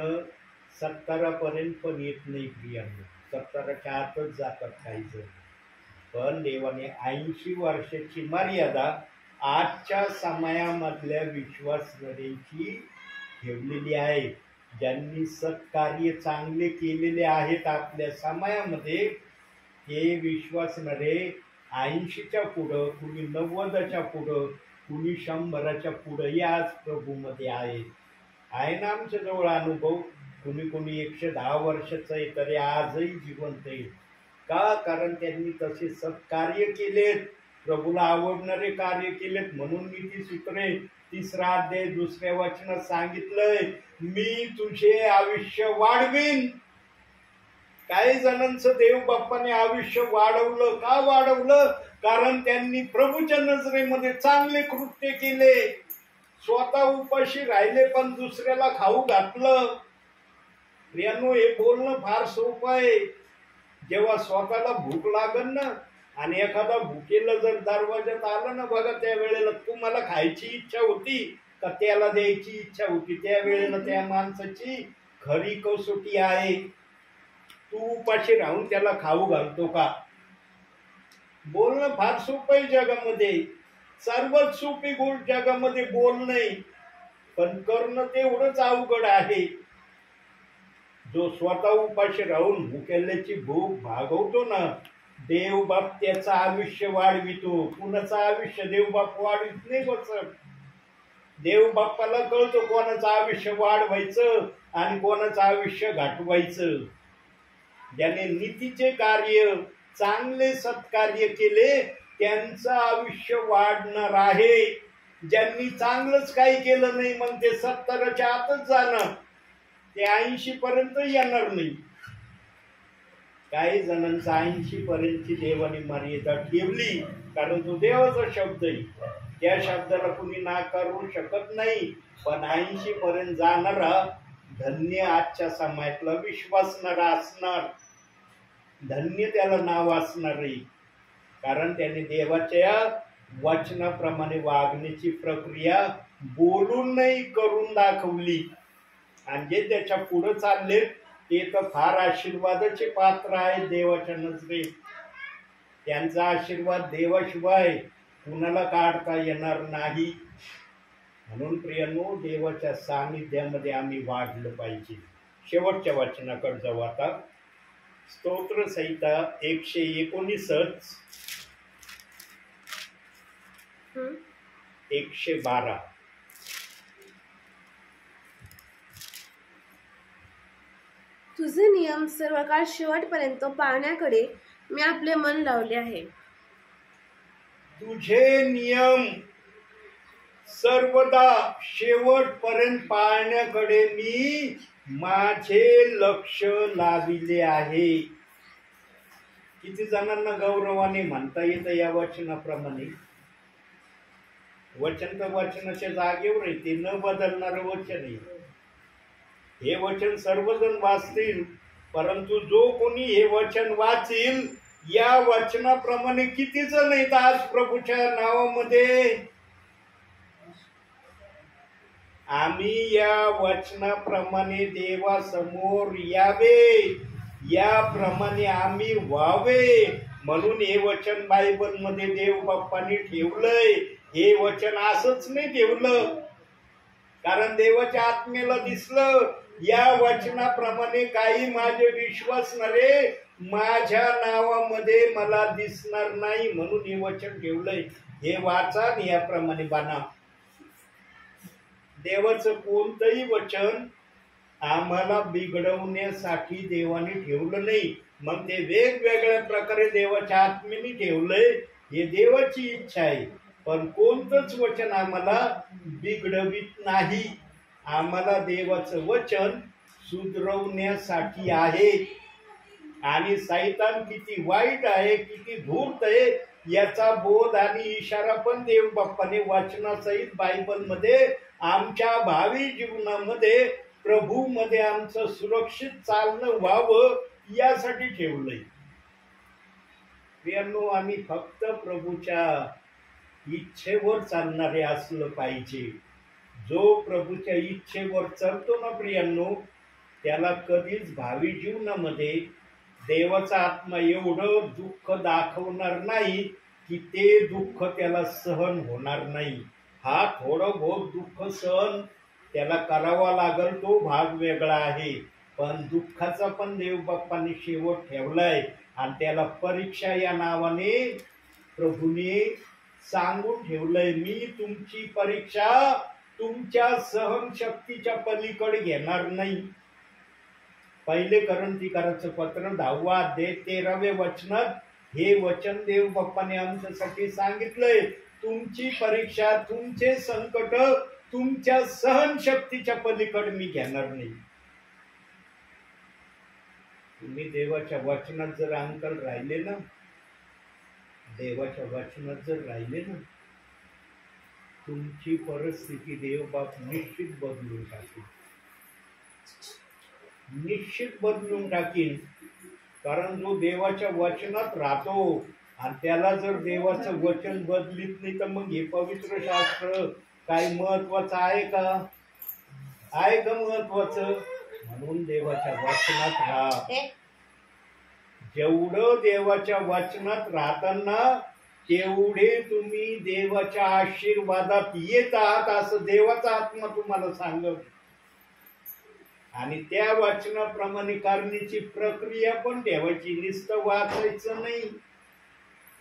70 पर्यंत पण येत नाही प्रियांनो, 70च्या आतच जातात काही जण. पण देवाने 80 वर्षाची मर्यादा आजच्या समयामधल्या विश्वासणाऱ्यांची ठेवलेली आहे. ज्यांनी सत्कार्य चांगले केलेले आहेत आपल्या समयामध्ये, हे विश्वासणारे 80च्या पुढं, कुणी 90च्या पुढं, कुणी 100च्या पुढंही आज प्रभूमध्ये आहे ना. आमच्या जवळ अनुभव. कुणी 110 वर्षाचं आहे तरी आजही जिवंत आहे. का? कारण त्यांनी तसे सत्कार्य केलेत, प्रभूला आवडणारे कार्य केलेत. म्हणून मी ती सूत्रे 3 अध्याय 2 वचनात सांगितलंय, मी तुझे आयुष्य वाढवीन. काही जणांचं देव बाप्पाने आयुष्य वाढवलं. का वाढवलं? कारण त्यांनी प्रभूच्या नजरेमध्ये चांगले कृत्य केले, स्वतः उपाशी राहिले पण दुसऱ्याला खाऊ घातलं. प्रियांनो, हे बोलणं फार सोपं आहे. जेव्हा स्वतःला भूक लागल ना, आणि एखादा भुकेला जर दरवाजात आला ना, बघा त्या वेळेला तुम्हाला खायची इच्छा होती का त्याला द्यायची इच्छा होती? त्या वेळेला त्या माणसाची खरी कसोटी आहे, तू उपाशी राहून त्याला खाऊ घालतो का? बोलणं फार सोपं आहे जगामध्ये. सर्वात सोपी गोष्ट जगामध्ये बोलणं, पण करणं तेवढंच अवघड आहे. जो स्वतः उपाशी राहून भुकेल्याची भूक भागवतो ना, देवबाप त्याचं आयुष्य वाढवितो. कुणाचं आयुष्य देवबाप वाढवित नाही बसत. देवबाप्पाला कळतो कोणाचं आयुष्य वाढवायचं आणि कोणाचं आयुष्य घाटवायचं. ज्याने नीतीचे कार्य, चांगले सत्कार्य केले त्यांचं आयुष्य वाढणार आहे. ज्यांनी चांगलंच काही केलं नाही, मग ते 70च्या आतच जाणार, ते 80 पर्यंत येणार नाही. काही जणांचा 80 पर्यंतची देवाने मर्यादा ठेवली, कारण तो देवाचा शब्द आहे, त्या शब्दाला कुणी नाकारू शकत नाही. पण 80 पर्यंत जाणारा धन्य आजच्या समाजातला विश्वासणारा असणार, धन्य त्याला नाव असणार आहे. कारण त्याने देवाच्या वचनाप्रमाणे वागण्याची प्रक्रिया बोलून नाही करून दाखवली. आणि जे त्याच्या पुढे चालले ते तर फार आशीर्वादाचे पात्र आहेत देवाच्या नजरेत. त्यांचा आशीर्वाद देवाशिवाय कुणाला काढता येणार नाही. म्हणून प्रियांनो, देवाच्या सानिध्यामध्ये आम्ही वाढलं पाहिजे. शेवटच्या वचनाकडे जाऊ आता. स्तोत्र संहिता 119 112. तुझे नियम सर्व काळ शेवटपर्यंत पाळण्याकडे मी आपले मन लावले आहे. तुझे नियम सर्वदा शेवटपर्यंत पाळण्याकडे मी माझे लक्ष लाविले आहे. किती जणांना गौरवाने म्हणता येतं या वचनाप्रमाणे? वचन तर वचनाच्या जागेवर आहे, ते न बदलणारं वचन आहे. हे वचन सर्वजण वाचतील, परंतु जो कोणी हे वचन वाचील, या वचनाप्रमाणे किती जण आहेत आज प्रभूच्या नावामध्ये? आम्ही या वचनाप्रमाणे देवासमोर यावे, याप्रमाणे आम्ही व्हावे, म्हणून हे वचन बायबल मध्ये देव बाप्पांनी ठेवलंय. हे वचन असंच नाही ठेवलं, कारण देवाच्या आत्मेला दिसलं या वचनाप्रमाणे काही माझे विश्वासणारे माझ्या नावामध्ये मला दिसणार नाही, म्हणून हे वचन ठेवलंय. हे वाचा आणि याप्रमाणे बना. देवाचं कोणतंही वचन आम्हाला बिघडवण्यासाठी देवाने ठेवलं नाही. मग ते वेगवेगळ्या प्रकारे देवाच्या आत्मेने ठेवलंय, हे देवाची इच्छा आहे. पण कोणतंच वचन आम्हाला बिघडवित नाही. आम्हाला देवाचं वचन सुधरवण्यासाठी आहे. आणि सैतान किती वाईट आहे, किती धूर्त आहे, याचा बोध आणि इशारा पण देव बाप्पाने वचनासहित बायबलमध्ये आमच्या भावी जीवनामध्ये प्रभूमध्ये आमचं सुरक्षित चालणं व्हावं यासाठी ठेवलंय. प्रियांनो, आम्ही फक्त प्रभूच्या इच्छेवर चालणारे असलं पाहिजे. जो प्रभूच्या इच्छेवर चालतो ना प्रियांनो, त्याला कधीच भावी जीवनामध्ये देवाचा आत्मा एवढं दुःख दाखवणार नाही की ते दुःख त्याला सहन होणार नाही. हा थोडं बहुत दुःख सहन त्याला करावा लागल, तो भाग वेगळा आहे. पण दुःखाचा पण देव बाप्पाने शेवट ठेवलाय. आणि त्याला परीक्षा या नावाने प्रभूने सांगून ठेवलंय. मी तुमची परीक्षा तुमच्या सहनशक्तीच्या पलीकडे घेणार नाही. पहिले करंथीकराचं पत्र 10 अध्याय 13व्या वचनात हे वचन देव बाप्पाने आमच्यासाठी सांगितलंय. तुमची परीक्षा, तुमचे संकट तुमच्या सहनशक्तीच्या पलीकडे मी घेणार नाही. तुम्ही देवाच्या वचनात जर अंकल राहिले ना, देवाच्या वचनात जर राहिले ना, तुमची परिस्थिती देव बाप निश्चित बदलून टाकेल, निश्चित बदलून टाकील. कारण जो देवाच्या वचनात राहतो आणि त्याला जर देवाचं वचन बदलित नाही, तर मग हे पवित्र शास्त्र काही महत्वाचं आहे का? आहे का महत्वाचं? म्हणून देवाच्या वचनात राहा. जेवढं देवाच्या वचनात राहताना तेवढे तुम्ही देवाच्या आशीर्वादात येत आहात, असं देवाचा आत्मा तुम्हाला सांगत. आणि त्या वचनाप्रमाणे करण्याची प्रक्रिया पण ठेवायची. नुसतं वाचायचं नाही.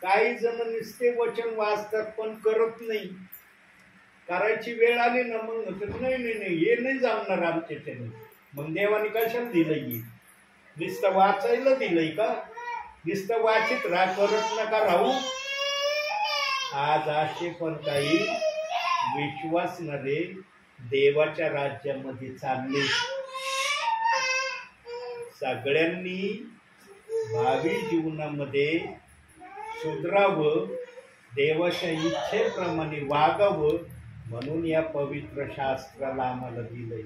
काही जण नुसते वचन वाचतात पण करत नाही. करायची वेळ आली ना मग नाही नाही नाही हे नाही जमणार आमच्याच्याने. मग देवाने कशाला दिलंय? नुसतं वाचायला दिलंय का? नुसतं वाचित राहा, करत नका राहू. आज असे पण काही विश्वासणारे देवाच्या राज्यामध्ये चालले. सगळ्यांनी भावी जीवनामध्ये सुधरावं, देवाच्या इच्छेप्रमाणे वागावं म्हणून या पवित्र शास्त्राला आम्हाला दिलंय.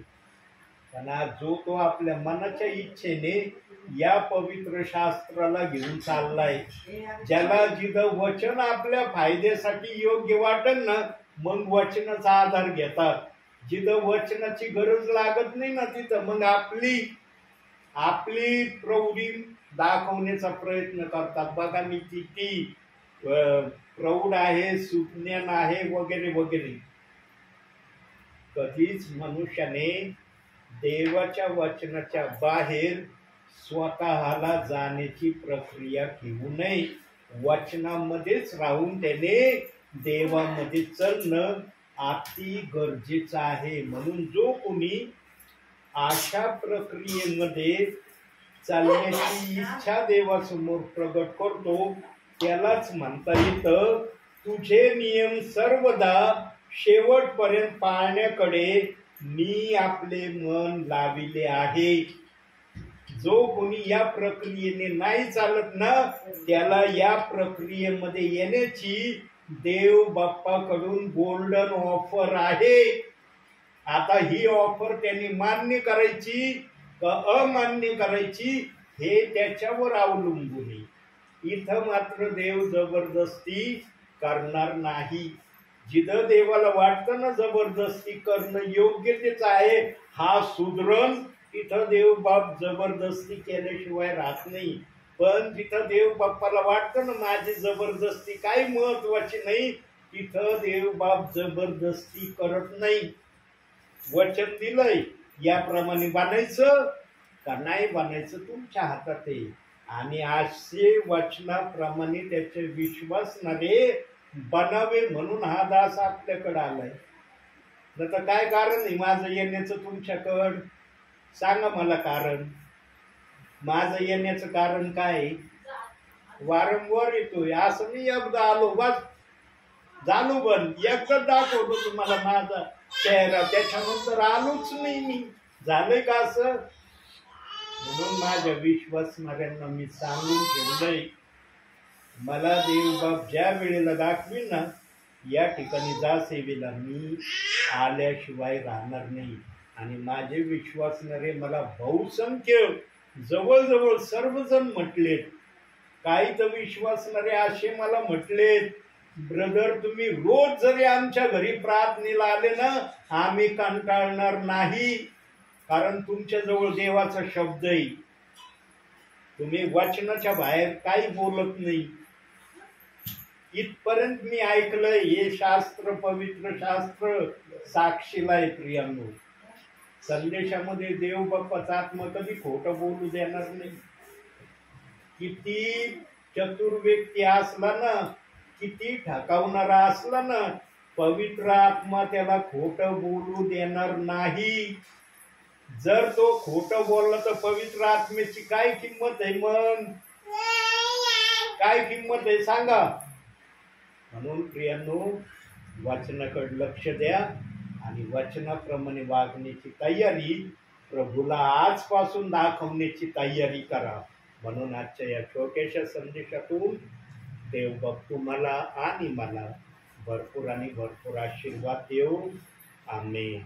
त्यांना जो तो आपल्या मनाच्या इच्छेने या पवित्र शास्त्राला घेऊन चाललाय. ज्याला जिथं वचन आपल्या फायद्यासाठी योग्य वाटेल ना, मग वचनाचा आधार घेतात. जिथं वचनाची गरज लागत नाही ना, तिथं मग आपली प्रौढी दाखवण्याचा प्रयत्न करतात. बघा मी किती प्रौढ आहे, सुज्ञान आहे, वगैरे वगैरे. कधीच मनुष्याने देवाच्या वचनाच्या बाहेर स्वतःला जाण्याची प्रक्रिया घेऊ नये. वचनामध्येच राहून त्याने देवामध्ये चालणं अति गरजेचं आहे. म्हणून जो कोणी अशा प्रक्रियेमध्ये चालण्याची इच्छा देवासमोर प्रगट करतो त्यालाच म्हणता येतं, तुझे नियम सर्वदा शेवटपर्यंत पाळण्याकडे मी आपले मन लाविले आहे. जो कोणी या प्रक्रियेने नाही चालत ना, त्याला या प्रक्रियेमध्ये येण्याची देव बाप्पाकडून गोल्डन ऑफर आहे. आता ही ऑफर त्यांनी मान्य करायची का अमान्य करायची हे त्याच्यावर अवलंबून आहे. इथं मात्र देव जबरदस्ती करणार नाही. जिथं देवाला वाटतं ना जबरदस्ती करणं योग्यतेच आहे, हा सुधरण, तिथं देव बाप जबरदस्ती केल्याशिवाय राहत नाही. पण जिथं देव बाप्पाला वाटतं ना माझी जबरदस्ती काही महत्वाची नाही, तिथं देव बाप जबरदस्ती करत नाही. वचन दिलंय याप्रमाणे बनायचं का नाही बनायचं तुमच्या हातात आहे. आणि असे वचनाप्रमाणे त्याचे विश्वासणारे बनावे म्हणून हा दास आपल्याकडे आलाय. तर काय कारण आहे माझं येण्याचं तुमच्याकडं? सांगा मला कारण. माझं येण्याचं कारण काय? वारंवार येतोय असं मी एकदा आलो बस झालो, पण एकदा दाखवतो तुम्हाला माझा चेहरा, त्याच्यानंतर आलोच नाही मी. झालंय का असं? म्हणून माझ्या विश्वासणाऱ्यांना मी सांगून ठेवलंय, मला देवबाप ज्या वेळेला दाखवील ना या ठिकाणी जा सेवेला, मी आल्याशिवाय राहणार नाही. आणि माझे विश्वासणारे मला बहुसंख्य जवळजवळ सर्वजण म्हटलेत. काही तर विश्वासणारे असे मला म्हटलेत, ब्रदर तुम्ही रोज जरी आमच्या घरी प्रार्थनेला आले ना आम्ही कंटाळणार नाही, कारण तुमच्या जवळ देवाचा शब्द आहे. तुम्ही वचनाच्या बाहेर काही बोलत नाही. इथपर्यंत मी ऐकलंय. हे शास्त्र, पवित्र शास्त्र साक्षीला आहे प्रियांनो. संदेशामध्ये देव बाप्पाचा आत्मा कधी खोटं बोलू देणार नाही. किती चतुर व्यक्ती असला ना, किती ठकावणारा असला ना, पवित्र आत्मा त्याला खोटं बोलू देणार नाही. जर तो खोटं बोलला तर पवित्र आत्मेची काय किंमत आहे? मग काय किंमत आहे सांगा. म्हणून प्रियांनो वचनाकडे लक्ष द्या आणि वचनाप्रमाणे वागण्याची तयारी प्रभूला आजपासून दाखवण्याची तयारी करा. म्हणून आजच्या या छोट्याशा संदेशातून देवबाप तुम्हाला आणि मला भरपूर आणि भरपूर आशीर्वाद देऊ. आमेन.